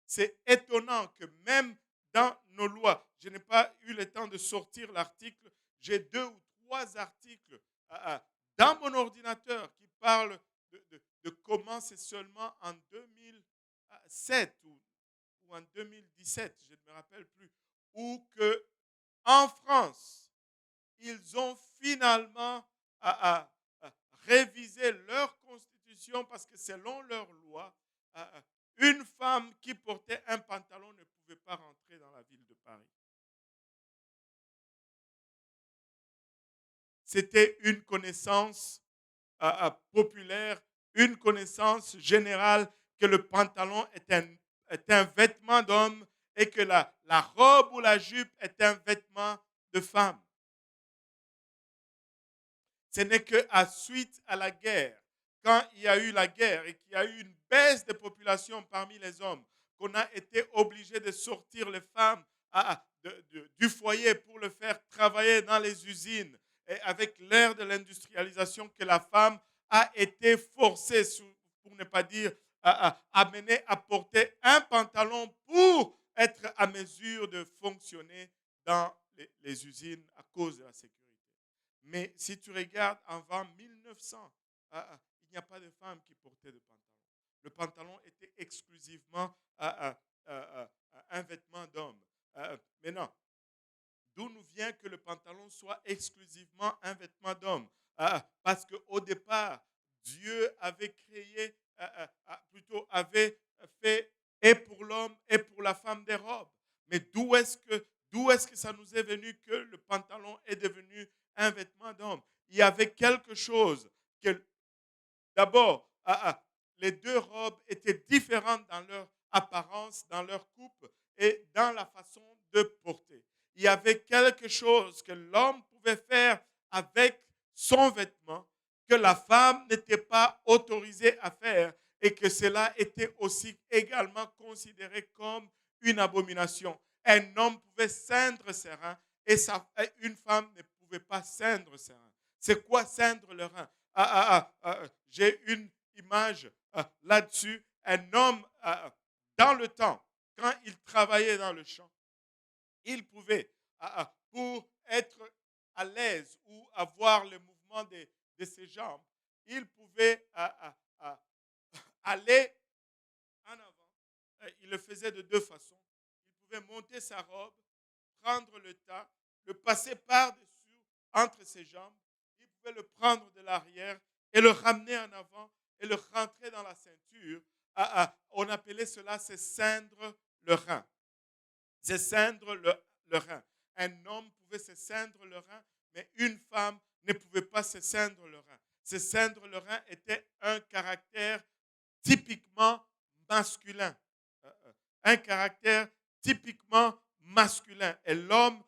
C'est étonnant que même dans nos lois, je n'ai pas eu le temps de sortir l'article, j'ai 2 ou 3 articles dans mon ordinateur qui parlent de comment c'est seulement en 2007 ou en 2017, je ne me rappelle plus, où que en France, ils ont finalement révisé leur constitution parce que selon leur loi, une femme qui portait un pantalon ne pouvait pas rentrer dans la ville de Paris. C'était une connaissance populaire, une connaissance générale que le pantalon est un vêtement d'homme et que la robe ou la jupe est un vêtement de femme. Ce n'est qu'à suite à la guerre, quand il y a eu la guerre et qu'il y a eu une baisse de population parmi les hommes, qu'on a été obligé de sortir les femmes du foyer pour le faire travailler dans les usines. Et avec l'ère de l'industrialisation, que la femme a été forcée, pour ne pas dire amenée à porter un pantalon pour être à mesure de fonctionner dans les usines à cause de la sécurité. Mais si tu regardes avant 1900, il n'y a pas de femmes qui portaient de pantalon. Le pantalon était exclusivement un vêtement d'homme. Maintenant, d'où nous vient que le pantalon soit exclusivement un vêtement d'homme? Parce qu'au départ, Dieu avait créé, plutôt avait fait et pour l'homme et pour la femme des robes. Mais d'où est-ce que ça nous est venu que le pantalon est devenu un vêtement d'homme? Il y avait quelque chose que, d'abord, les 2 robes étaient différentes dans leur apparence, dans leur coupe et dans la façon de porter. Il y avait quelque chose que l'homme pouvait faire avec son vêtement que la femme n'était pas autorisée à faire et que cela était aussi également considéré comme une abomination. Un homme pouvait ceindre ses reins et une femme ne pouvait pas ceindre ses reins. C'est quoi ceindre le rein? J'ai une image là-dessus. Un homme, dans le temps, quand il travaillait dans le champ, il pouvait, pour être à l'aise ou avoir le mouvement de ses jambes, il pouvait aller en avant. Il le faisait de deux façons. Il pouvait monter sa robe, prendre le tas, le passer par-dessus, entre ses jambes. Il pouvait le prendre de l'arrière et le ramener en avant et le rentrer dans la ceinture. On appelait cela se ceindre le rein. Se ceindre le rein. Un homme pouvait se ceindre le rein, mais une femme ne pouvait pas se ceindre le rein. Se ceindre le rein était un caractère typiquement masculin. Un caractère typiquement masculin. Et l'homme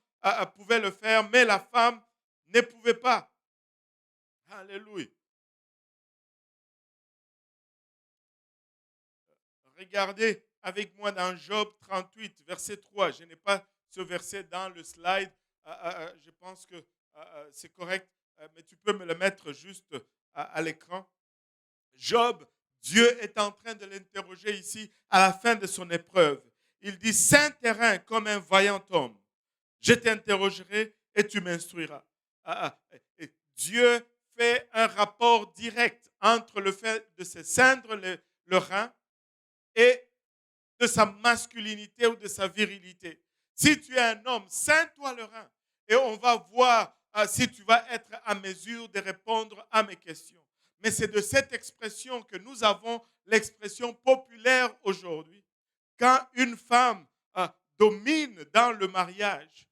pouvait le faire, mais la femme ne pouvait pas. Alléluia. Regardez avec moi dans Job 38, verset 3. Je n'ai pas ce verset dans le slide. Je pense que c'est correct, mais tu peux me le mettre juste à l'écran. Job, Dieu est en train de l'interroger ici à la fin de son épreuve. Il dit, saint terrain comme un vaillant homme, je t'interrogerai et tu m'instruiras. Dieu fait un rapport direct entre le fait de se ceindre le rein et de sa masculinité ou de sa virilité. Si tu es un homme, ceins-toi le rein et on va voir si tu vas être à mesure de répondre à mes questions. Mais c'est de cette expression que nous avons l'expression populaire aujourd'hui. Quand une femme domine dans le mariage,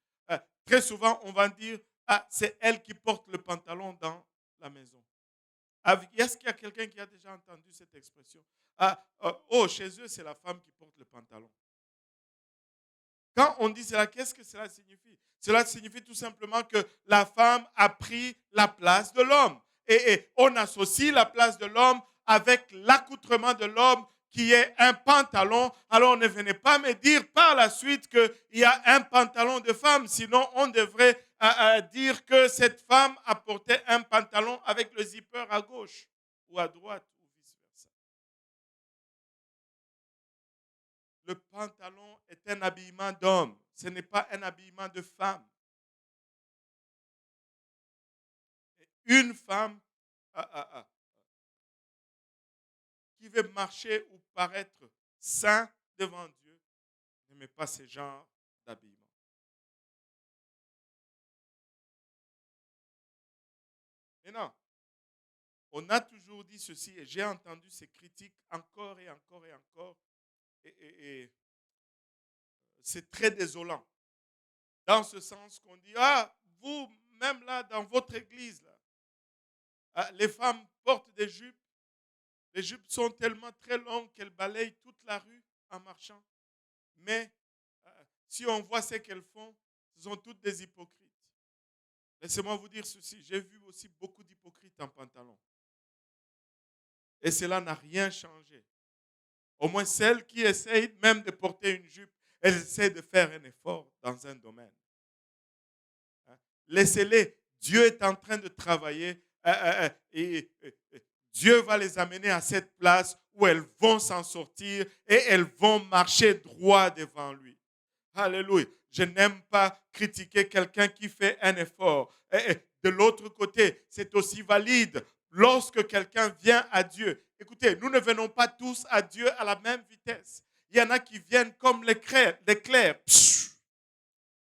très souvent on va dire c'est elle qui porte le pantalon dans la maison. Est-ce qu'il y a quelqu'un qui a déjà entendu cette expression? Chez eux, c'est la femme qui porte le pantalon. Quand on dit cela, qu'est-ce que cela signifie? Cela signifie tout simplement que la femme a pris la place de l'homme. Et on associe la place de l'homme avec l'accoutrement de l'homme qui est un pantalon. Alors ne venez pas me dire par la suite qu'il y a un pantalon de femme, sinon on devrait dire que cette femme a porté un pantalon avec le zipper à gauche ou à droite ou vice-versa. Le pantalon est un habillement d'homme, ce n'est pas un habillement de femme. Une femme qui veut marcher ou paraître saint devant Dieu ne met pas ce genre d'habillement. Maintenant, on a toujours dit ceci et j'ai entendu ces critiques encore et encore et encore et c'est très désolant. Dans ce sens qu'on dit, vous, même là, dans votre église, là, les femmes portent des jupes. Les jupes sont tellement très longues qu'elles balayent toute la rue en marchant. Mais si on voit ce qu'elles font, ce sont toutes des hypocrites. Laissez-moi vous dire ceci, j'ai vu aussi beaucoup d'hypocrites en pantalon. Et cela n'a rien changé. Au moins celles qui essayent même de porter une jupe, elles essaient de faire un effort dans un domaine. Laissez-les. Dieu est en train de travailler et Dieu va les amener à cette place où elles vont s'en sortir et elles vont marcher droit devant lui. Alléluia. Je n'aime pas critiquer quelqu'un qui fait un effort. Et de l'autre côté, c'est aussi valide lorsque quelqu'un vient à Dieu. Écoutez, nous ne venons pas tous à Dieu à la même vitesse. Il y en a qui viennent comme l'éclair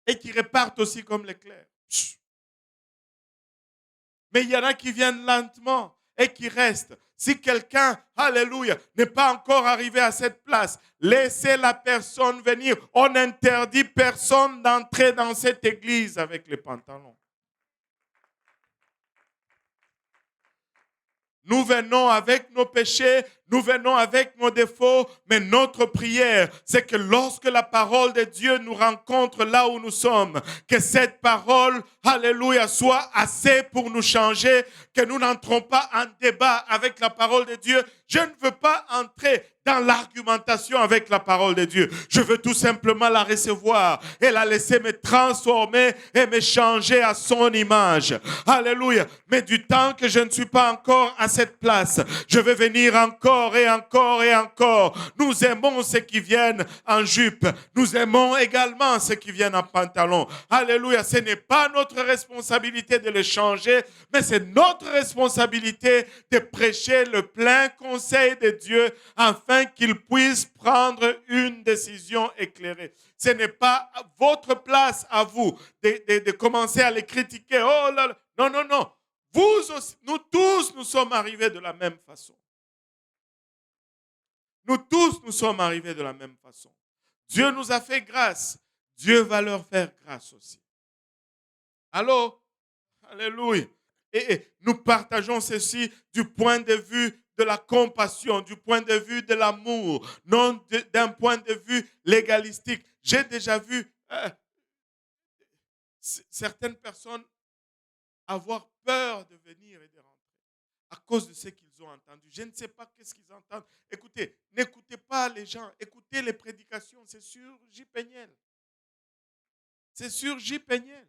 et qui repartent aussi comme l'éclair. Mais il y en a qui viennent lentement et qui restent. Si quelqu'un, alléluia, n'est pas encore arrivé à cette place, laissez la personne venir. On n'interdit personne d'entrer dans cette église avec les pantalons. Nous venons avec nos péchés, nous venons avec nos défauts, mais notre prière, c'est que lorsque la parole de Dieu nous rencontre là où nous sommes, que cette parole, alléluia, soit assez pour nous changer, que nous n'entrons pas en débat avec la parole de Dieu. Je ne veux pas entrer dans l'argumentation avec la parole de Dieu. Je veux tout simplement la recevoir et la laisser me transformer et me changer à son image. Alléluia. Mais du temps que je ne suis pas encore à cette place, je vais venir encore encore et encore et encore. Nous aimons ceux qui viennent en jupe. Nous aimons également ceux qui viennent en pantalon. Alléluia. Ce n'est pas notre responsabilité de les changer, mais c'est notre responsabilité de prêcher le plein conseil de Dieu afin qu'ils puissent prendre une décision éclairée. Ce n'est pas votre place à vous de commencer à les critiquer. Oh là là. Non, non, non. Vous aussi, nous tous, nous sommes arrivés de la même façon. Nous tous, nous sommes arrivés de la même façon. Dieu nous a fait grâce. Dieu va leur faire grâce aussi. Allô? Alléluia. Et nous partageons ceci du point de vue de la compassion, du point de vue de l'amour, non d'un point de vue légalistique. J'ai déjà vu certaines personnes avoir peur de venir et de rentrer à cause de ce qu'ils ont entendu. Je ne sais pas qu'est-ce qu'ils entendent. Écoutez, n'écoutez pas les gens, écoutez les prédications, c'est sur J. Péniel. C'est sur J. Péniel.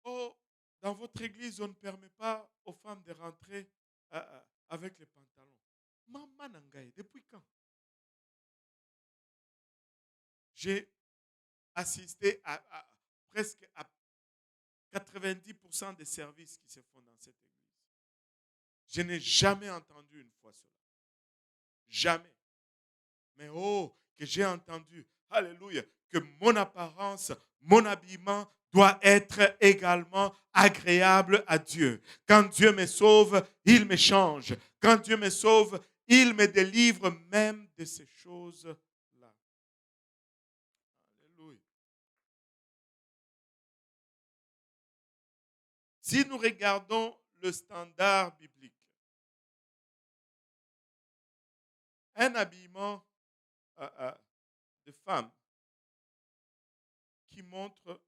Oh, dans votre église, on ne permet pas aux femmes de rentrer avec les pantalons. Maman Nangaye, depuis quand? J'ai assisté à presque à 90% des services qui se font dans cette église. Je n'ai jamais entendu une fois cela. Jamais. Mais oh, que j'ai entendu, alléluia, que mon apparence, mon habillement doit être également agréable à Dieu. Quand Dieu me sauve, il me change. Quand Dieu me sauve, il me délivre même de ces choses-là. Alléluia. Si nous regardons le standard biblique, un habillement de femme qui montre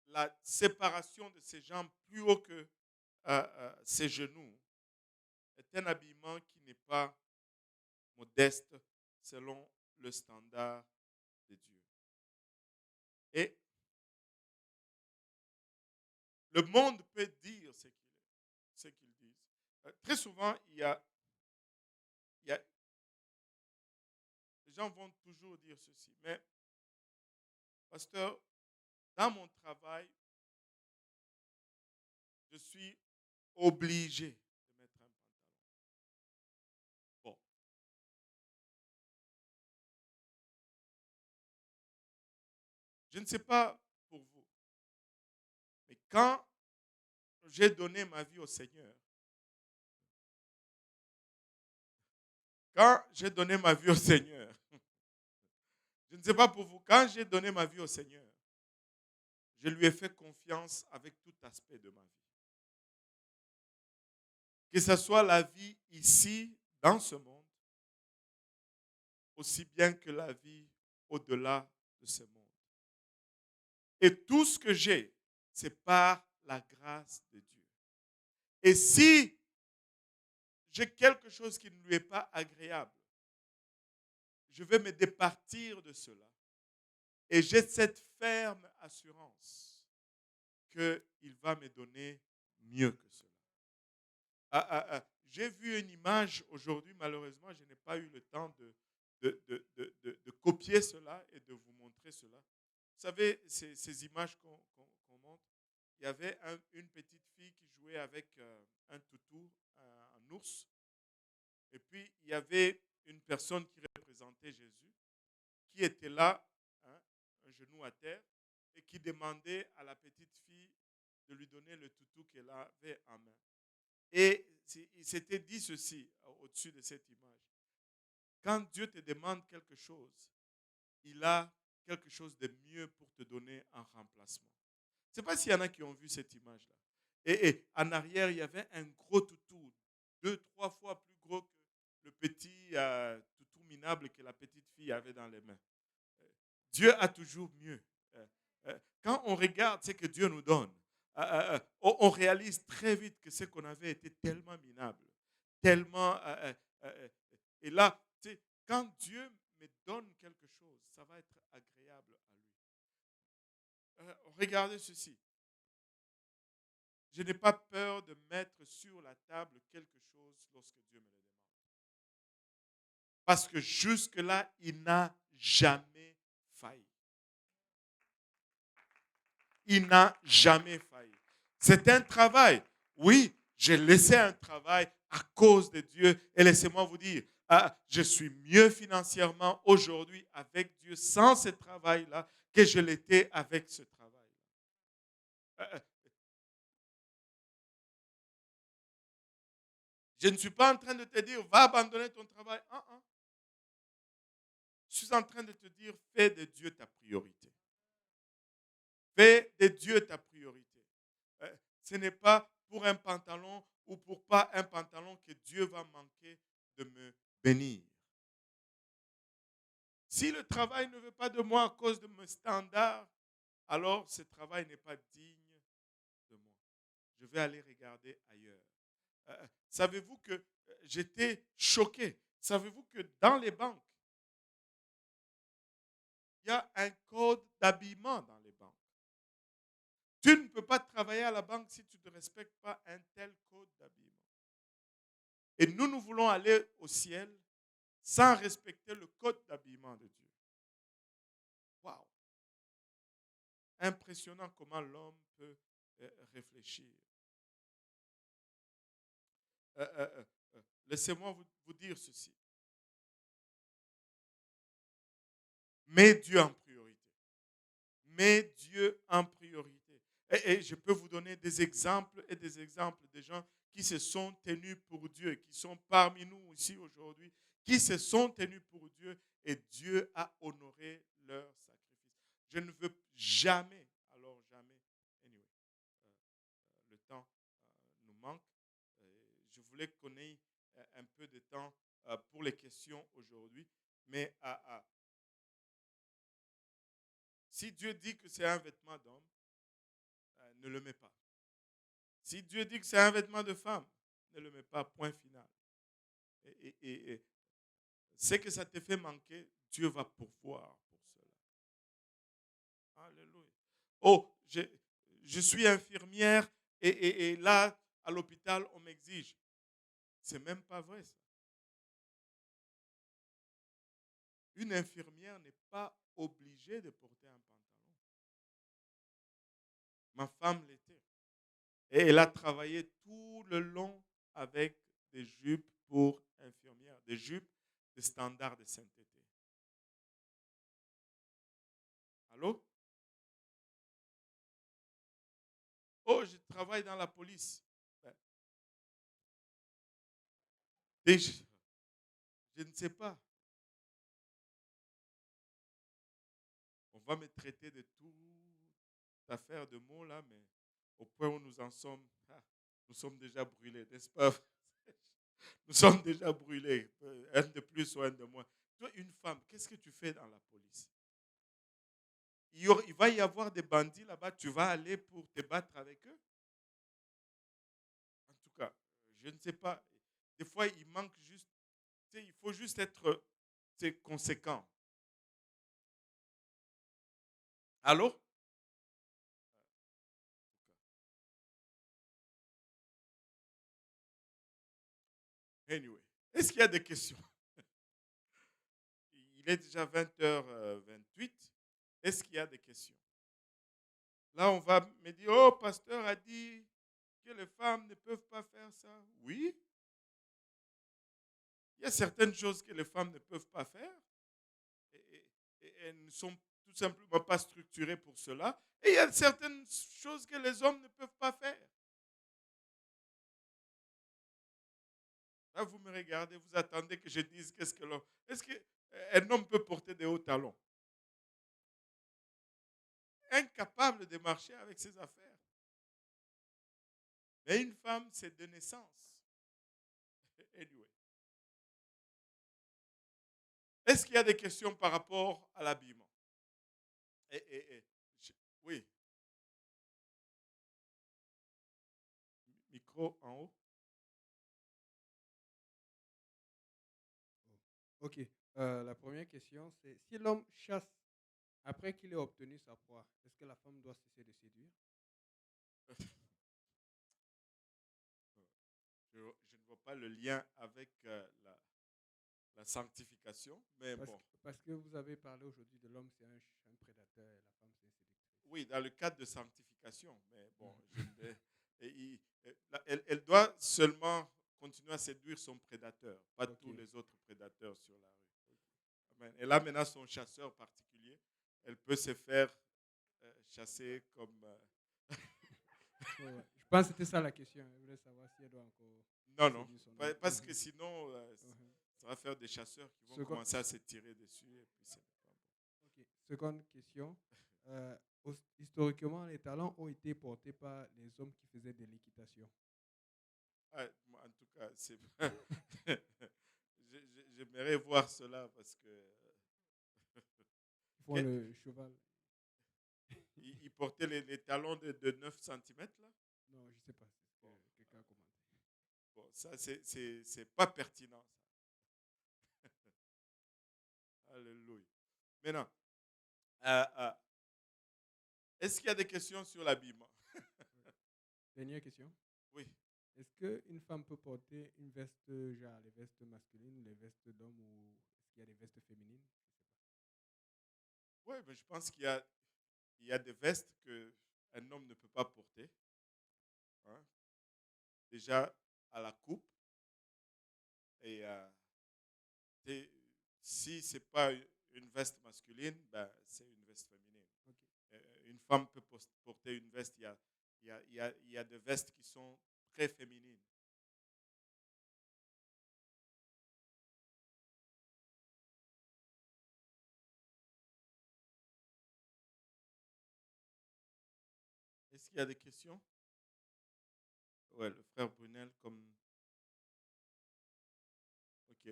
la séparation de ses jambes plus haut que ses genoux est un habillement qui n'est pas modeste selon le standard de Dieu. Et le monde peut dire ce qu'ils disent. Très souvent, il y a, les gens vont toujours dire ceci, mais pasteur, dans mon travail, je suis obligé de mettre un pantalon. Bon. Je ne sais pas pour vous, mais quand j'ai donné ma vie au Seigneur, je ne sais pas pour vous, quand j'ai donné ma vie au Seigneur, je lui ai fait confiance avec tout aspect de ma vie. Que ce soit la vie ici, dans ce monde, aussi bien que la vie au-delà de ce monde. Et tout ce que j'ai, c'est par la grâce de Dieu. Et si j'ai quelque chose qui ne lui est pas agréable, je vais me départir de cela. Et j'ai cette ferme assurance qu'il va me donner mieux que cela. J'ai vu une image aujourd'hui, malheureusement, je n'ai pas eu le temps de copier cela et de vous montrer cela. Vous savez, ces images qu'on montre, il y avait une petite fille qui jouait avec un toutou, un ours, et puis il y avait une personne qui représentait Jésus, qui était là, hein, un genou à terre, et qui demandait à la petite fille de lui donner le toutou qu'elle avait en main. Et il s'était dit ceci au-dessus de cette image. Quand Dieu te demande quelque chose, il a quelque chose de mieux pour te donner en remplacement. Je ne sais pas s'il y en a qui ont vu cette image-là. Et en arrière, il y avait un gros toutou, 2-3 fois plus gros que le petit toutou minable que la petite fille avait dans les mains. Dieu a toujours mieux. Quand on regarde ce que Dieu nous donne, on réalise très vite que ce qu'on avait était tellement minable, tellement... et là, quand Dieu me donne quelque chose, ça va être agréable à lui. Regardez ceci. Je n'ai pas peur de mettre sur la table quelque chose lorsque Dieu me le demande. Parce que jusque-là, il n'a jamais failli. Il n'a jamais failli. C'est un travail. Oui, j'ai laissé un travail à cause de Dieu. Et laissez-moi vous dire, je suis mieux financièrement aujourd'hui avec Dieu sans ce travail-là que je l'étais avec ce travail. Je ne suis pas en train de te dire, va abandonner ton travail. Je suis en train de te dire, fais de Dieu ta priorité. Fais de Dieu ta priorité. Ce n'est pas pour un pantalon ou pour pas un pantalon que Dieu va manquer de me bénir. Si le travail ne veut pas de moi à cause de mes standards, alors ce travail n'est pas digne de moi. Je vais aller regarder ailleurs. Savez-vous que j'étais choqué? Savez-vous que dans les banques, il y a un code d'habillement dans les banques. Tu ne peux pas travailler à la banque si tu ne respectes pas un tel code d'habillement. Et nous voulons aller au ciel sans respecter le code d'habillement de Dieu. Waouh! Impressionnant comment l'homme peut réfléchir. Laissez-moi vous dire ceci. Mets Dieu en priorité. Mets Dieu en priorité. Et je peux vous donner des exemples et des exemples de gens qui se sont tenus pour Dieu, qui sont parmi nous ici aujourd'hui, qui se sont tenus pour Dieu et Dieu a honoré leur sacrifice. Je ne veux jamais, alors jamais, anyway, le temps nous manque. Je voulais qu'on ait un peu de temps pour les questions aujourd'hui, mais si Dieu dit que c'est un vêtement d'homme, ne le mets pas. Si Dieu dit que c'est un vêtement de femme, ne le mets pas, point final. Et ce que ça te fait manquer, Dieu va pourvoir pour cela. Alléluia. Oh, je suis infirmière et là, à l'hôpital, on m'exige. C'est même pas vrai ça. Une infirmière n'est pas obligée de porter un pantalon. Ma femme l'était. Et elle a travaillé tout le long avec des jupes pour infirmières, des jupes de standard de sainteté. Allô? Oh, je travaille dans la police. Ben, déjà, je ne sais pas. On va me traiter de toute affaire de mots là, mais au point où nous en sommes, nous sommes déjà brûlés, n'est-ce pas? Nous sommes déjà brûlés. Un de plus ou un de moins. Toi, une femme, qu'est-ce que tu fais dans la police? Il va y avoir des bandits là-bas, tu vas aller pour te battre avec eux? En tout cas, je ne sais pas. Des fois, il manque juste, il faut juste être conséquent. Allô? Anyway, est-ce qu'il y a des questions? Il est déjà 20h28. Est-ce qu'il y a des questions? Là, on va me dire, oh, pasteur a dit que les femmes ne peuvent pas faire ça. Oui, il y a certaines choses que les femmes ne peuvent pas faire. Et elles ne sont tout simplement pas structurées pour cela. Et il y a certaines choses que les hommes ne peuvent pas faire. Là, vous me regardez, vous attendez que je dise qu'est-ce que l'homme. Est-ce qu'un homme peut porter des hauts talons? Incapable de marcher avec ses affaires. Mais une femme, c'est de naissance. Anyway. Est-ce qu'il y a des questions par rapport à l'habillement? Oui. Micro en haut. Ok. La première question, c'est si l'homme chasse Après qu'il ait obtenu sa proie, est-ce que la femme doit cesser de séduire? Je ne vois pas le lien avec la sanctification, mais bon. Parce que vous avez parlé aujourd'hui de l'homme, c'est un prédateur et la femme, c'est une séductrice. Oui, dans le cadre de sanctification, mais bon, je Mhm. ne vais- et elle doit seulement continuer à séduire son prédateur, pas Ok. tous les autres prédateurs sur la rue. Amen. Elle a maintenant son chasseur particulier. Elle peut se faire chasser comme. Ouais, ouais. Je pense que c'était ça la question. Je voulais savoir si elle doit encore Non, non. séduire son homme. Parce que sinon, Mhm. ça va faire des chasseurs qui vont Second- commencer à se tirer dessus. Et puis c'est pas ok. Seconde question. Euh, Historiquement, les talents ont été portés par les hommes qui faisaient de l'équitation. bon. Ouais, moi, en tout cas, c'est. J'aimerais voir cela parce que. Ils font le cheval. Il portait les talons de 9 centimètres là. Non, je ne sais pas. C'est ce Bon, que quelqu'un a commenté. bon, ça, c'est pas pertinent. Ça. Alléluia. Maintenant, euh, euh, est-ce qu'il y a des questions sur l'habillement? Ouais. Dernière question. Oui. Est-ce qu'une femme peut porter une veste, genre les vestes masculines, les vestes d'hommes, ou est-ce qu'il y a des vestes féminines? Oui, mais je pense il y a des vestes qu'un homme ne peut pas porter. Hein. Déjà, à la coupe. Et si ce n'est pas une veste masculine, ben, c'est une veste féminine. Je sais pas. Une femme peut porter une veste. Il y a des vestes qui sont très féminines. Est-ce qu'il y a des questions? Ouais, le frère Brunel, comme. Ok.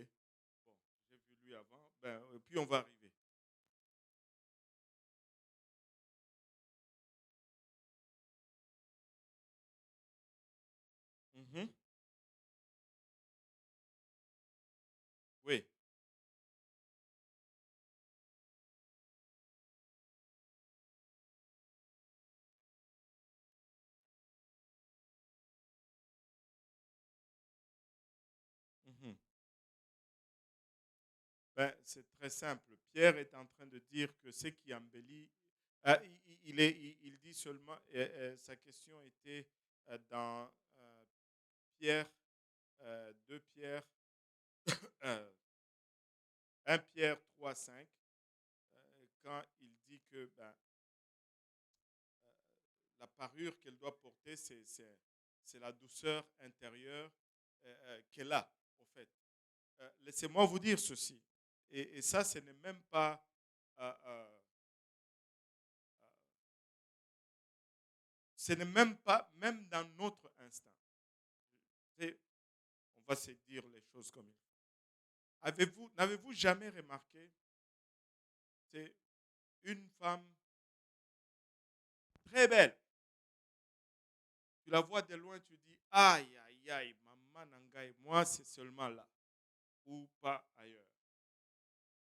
Bon, j'ai vu lui avant. Ben, et puis on va arriver. Mhm. Oui. Mhm. Ben, c'est très simple. Pierre est en train de dire que ce qui embellit, il dit seulement, sa question était dans Pierre, 2 Pierre, euh, 1 Pierre 3, 5, quand il dit que ben, la parure qu'elle doit porter, c'est la douceur intérieure qu'elle a, au fait. Laissez-moi vous dire ceci. Et ça, ce n'est même pas ce n'est même pas, même dans notre instant. Et on va se dire les choses comme il faut. N'avez-vous jamais remarqué, c'est une femme très belle, tu la vois de loin, tu dis, aïe, aïe, aïe, maman nangaï, moi c'est seulement là, ou pas ailleurs.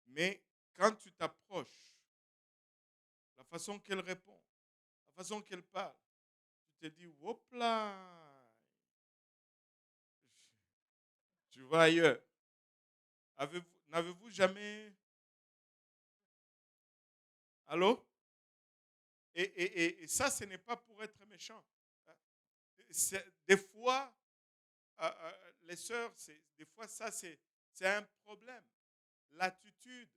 Mais quand tu t'approches, la façon qu'elle répond, la façon qu'elle parle, tu te dis, hop là, tu vas ailleurs. N'avez-vous jamais. Allô? Et ça, ce n'est pas pour être méchant. Des fois, les sœurs, des fois, ça, c'est un problème. L'attitude,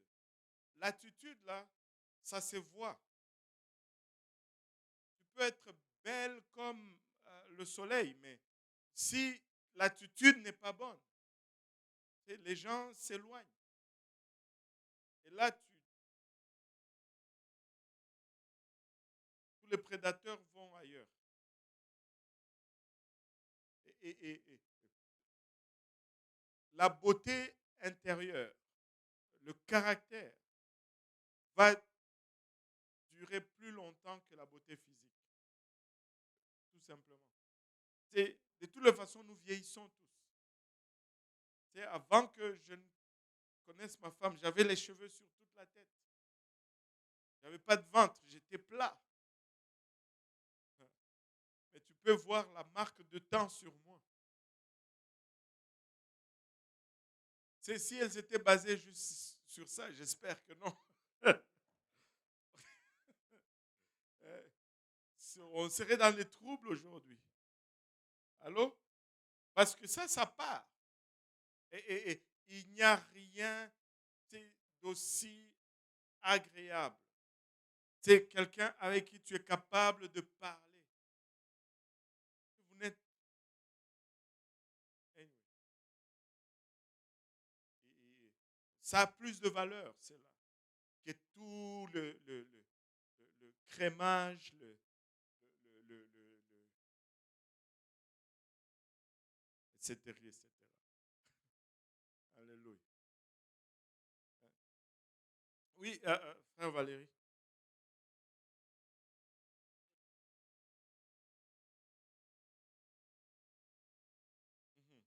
l'attitude, là, ça se voit. Tu peux être belle comme le soleil, mais si l'attitude n'est pas bonne, les gens s'éloignent. Et là, tous les prédateurs vont ailleurs. Et la beauté intérieure, le caractère, va durer plus longtemps que la beauté physique. Tout simplement. De toutes les façons, nous vieillissons tous. Avant que je ne connaisse ma femme, j'avais les cheveux sur toute la tête. J'avais pas de ventre, j'étais plat. Mais tu peux voir la marque de temps sur moi. C'est si elles étaient basées juste sur ça, j'espère que non. On serait dans les troubles aujourd'hui. Allô? Parce que ça part. Et il n'y a rien d'aussi agréable. C'est quelqu'un avec qui tu es capable de parler. Vous n'êtes. Anyway. Ça a plus de valeur, c'est là, que tout le crémage, etc., etc. Alléluia. Oui, frère Valérie. Mhm,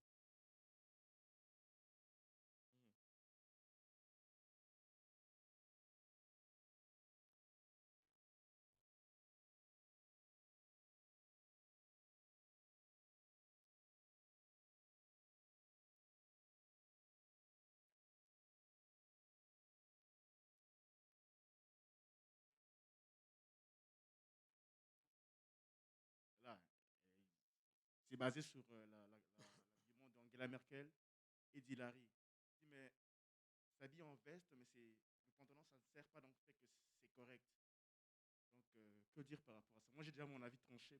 Là, c'est basé sur l'argument d'Angela Merkel et d'Hillary. Mais s'habille en veste, mais le pantalon, ça ne sert pas, donc fait que c'est correct. Donc, que dire par rapport à ça? Moi, j'ai déjà mon avis tranché.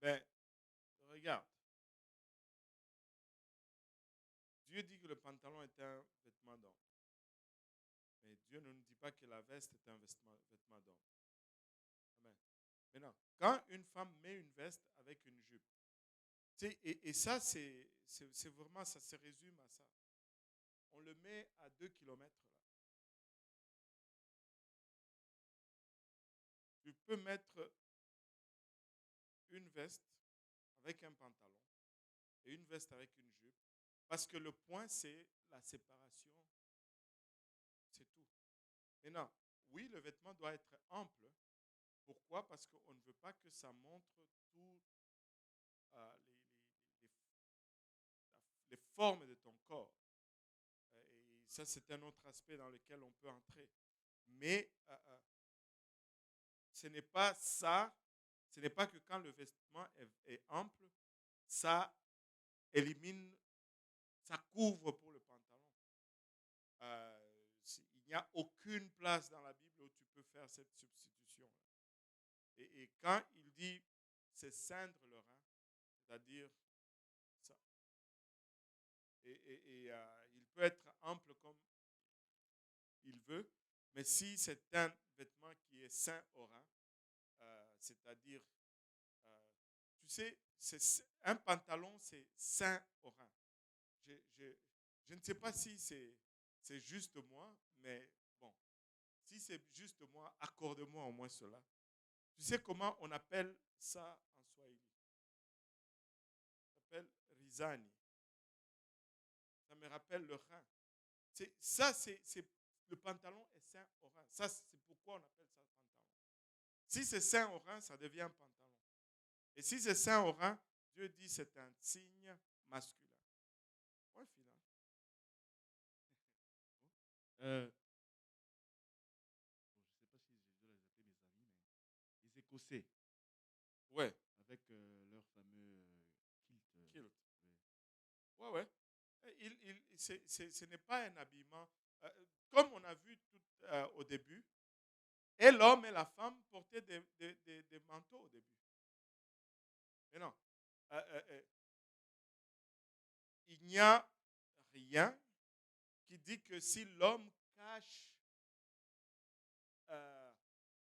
Ben, regarde. Dieu dit que le pantalon est un vêtement d'homme. Mais Dieu ne nous dit pas que la veste est un vêtement d'homme. Amen. Maintenant, quand une femme met une veste avec une jupe, et ça, c'est vraiment, ça se résume à ça. On le met à 2 kilomètres là. Tu peux mettre une veste avec un pantalon et une veste avec une jupe. Parce que le point, c'est la séparation. C'est tout. Maintenant, oui, le vêtement doit être ample. Pourquoi? Parce qu'on ne veut pas que ça montre tout les, les formes de ton corps. Et ça, c'est un autre aspect dans lequel on peut entrer. Mais ce n'est pas ça. Ce n'est pas que quand le vêtement est ample, ça élimine, ça couvre pour le pantalon. Il n'y a aucune place dans la Bible où tu peux faire cette substitution. Et quand il dit c'est ceindre le rein, c'est-à-dire ça. Il peut être ample comme il veut, mais si c'est un vêtement qui est saint au rein, c'est-à-dire, euh, tu sais, un pantalon, c'est saint au rein. Je, je, je ne sais pas si c'est juste moi, mais bon, si c'est juste moi, accorde-moi au moins cela. Tu sais comment on appelle ça en Swahili? Ça s'appelle Rizani. Ça me rappelle le rein. Le pantalon est sain au rein. Ça, c'est pourquoi on appelle ça pantalon. Si c'est sain au rein, ça devient pantalon. Et si c'est sain au rein, Dieu dit c'est un signe masculin. Point final. Je ne sais pas si je dois les appeler mes amis, mais les Écossais, Ouais. avec leur fameux kilt. Kilt. Ouais. Ouais, ouais. Ce n'est pas un habillement. Comme on a vu tout au début, et l'homme et la femme portaient des manteaux au début. Mais non. Il n'y a rien qui dit que si l'homme cache euh,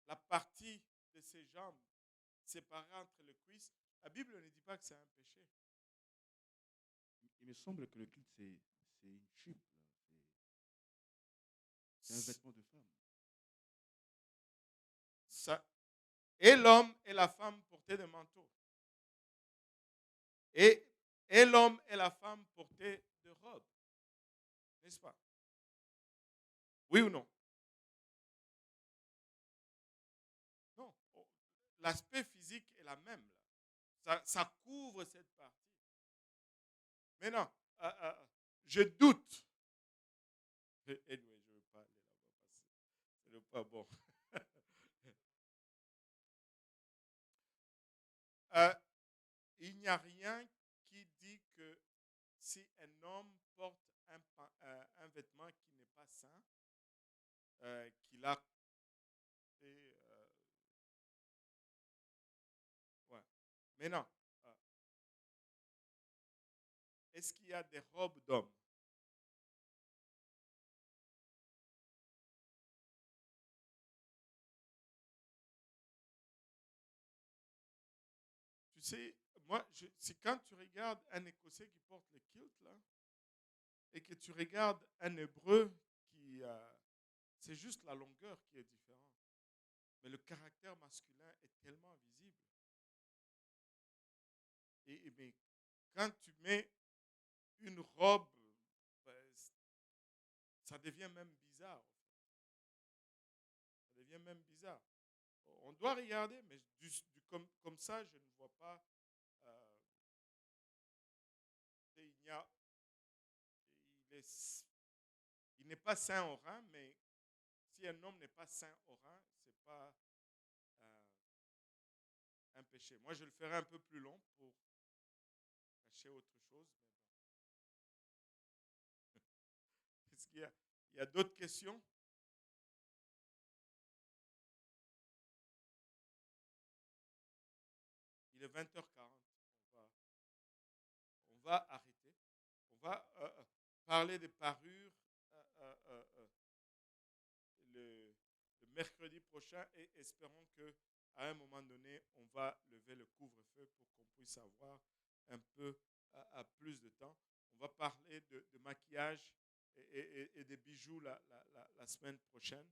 la partie de ses jambes séparée entre les cuisses, la Bible ne dit pas que c'est un péché. Il me semble que le kilt, c'est une jupe. C'est un vêtement de femme. Ça, et l'homme et la femme portaient des manteaux. Et, et l'homme et la femme portaient des robes. N'est-ce pas? Oui ou non? l'aspect physique est la même. Là. Ça couvre cette partie. Maintenant, je doute. Anyway, je ne veux pas aller là-bas parce que ce n'est pas bon. Euh, il n'y a rien qui dit que si un homme porte un vêtement qui n'est pas sain, qu'il a fait. Ouais. Maintenant, est-ce qu'il y a des robes d'hommes? Tu sais, moi, c'est quand tu regardes un Écossais qui porte le kilt, là, et que tu regardes un Hébreu qui. C'est juste la longueur qui est différente. Mais le caractère masculin est tellement visible. Mais quand tu mets une robe, ben, ça devient même bizarre. Ça devient même bizarre. On doit regarder, mais comme ça, je ne vois pas. euh, il, a, il n'est pas saint au rein, mais si un homme n'est pas saint au rein, ce n'est pas un péché. Moi, je le ferai un peu plus long pour cacher autre chose. Est-ce qu'il y a d'autres questions? Il est 20h40. On va arrêter. On va parler des parures le mercredi prochain et espérons que à un moment donné, on va lever le couvre-feu pour qu'on puisse avoir un peu à plus de temps. On va parler de maquillage et des bijoux la semaine prochaine.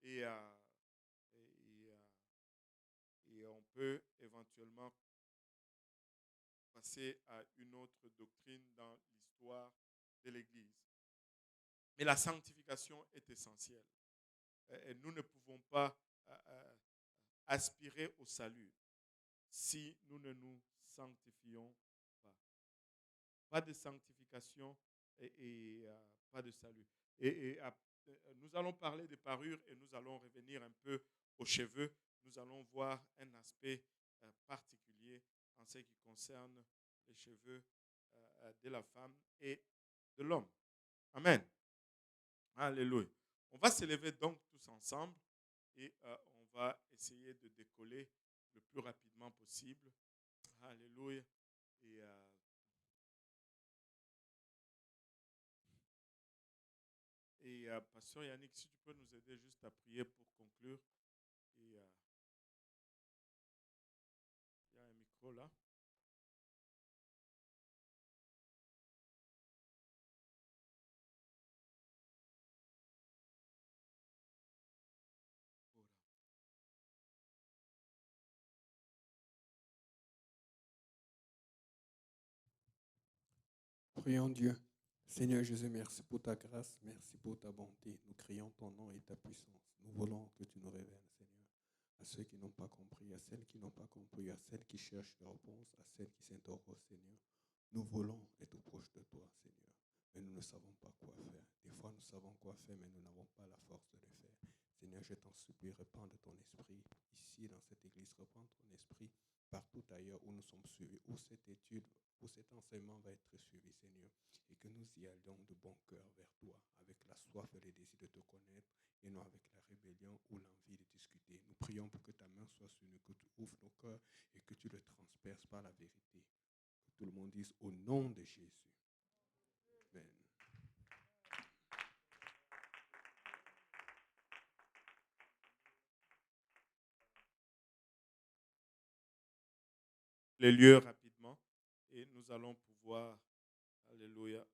Et, et, et on peut éventuellement passer à une autre doctrine dans l'histoire de l'Église. Mais la sanctification est essentielle. Et nous ne pouvons pas aspirer au salut si nous ne nous sanctifions pas. Pas de sanctification et pas de salut. Nous allons parler des parures et nous allons revenir un peu aux cheveux. Nous allons voir un aspect particulier en ce qui concerne les cheveux de la femme et de l'homme. Amen. Alléluia. On va se lever donc tous ensemble et on va essayer de décoller le plus rapidement possible. Alléluia. Et, Pasteur Yannick, si tu peux nous aider juste à prier pour conclure. Et il y a un micro là. Prions Dieu. Seigneur Jésus, merci pour ta grâce, merci pour ta bonté. Nous crions ton nom et ta puissance. Nous voulons que tu nous révèles, Seigneur, à ceux qui n'ont pas compris, à celles qui n'ont pas compris, à celles qui cherchent des réponses, à celles qui s'interrogent, Seigneur. Nous voulons être proches de toi, Seigneur, mais nous ne savons pas quoi faire. Des fois, nous savons quoi faire, mais nous n'avons pas la force de le faire. Seigneur, je t'en supplie, répands de ton esprit ici dans cette église, répands ton esprit partout ailleurs où nous sommes suivis, où cette étude, où cet enseignement va être suivi, Seigneur, et que nous y allions de bon cœur vers toi, avec la soif et le désir de te connaître, et non avec la rébellion ou l'envie de discuter. Nous prions pour que ta main soit sur nous, que tu ouvres nos cœurs et que tu le transperces par la vérité. Que tout le monde dise au nom de Jésus. Amen. Les lieux rapidement et nous allons pouvoir, alléluia,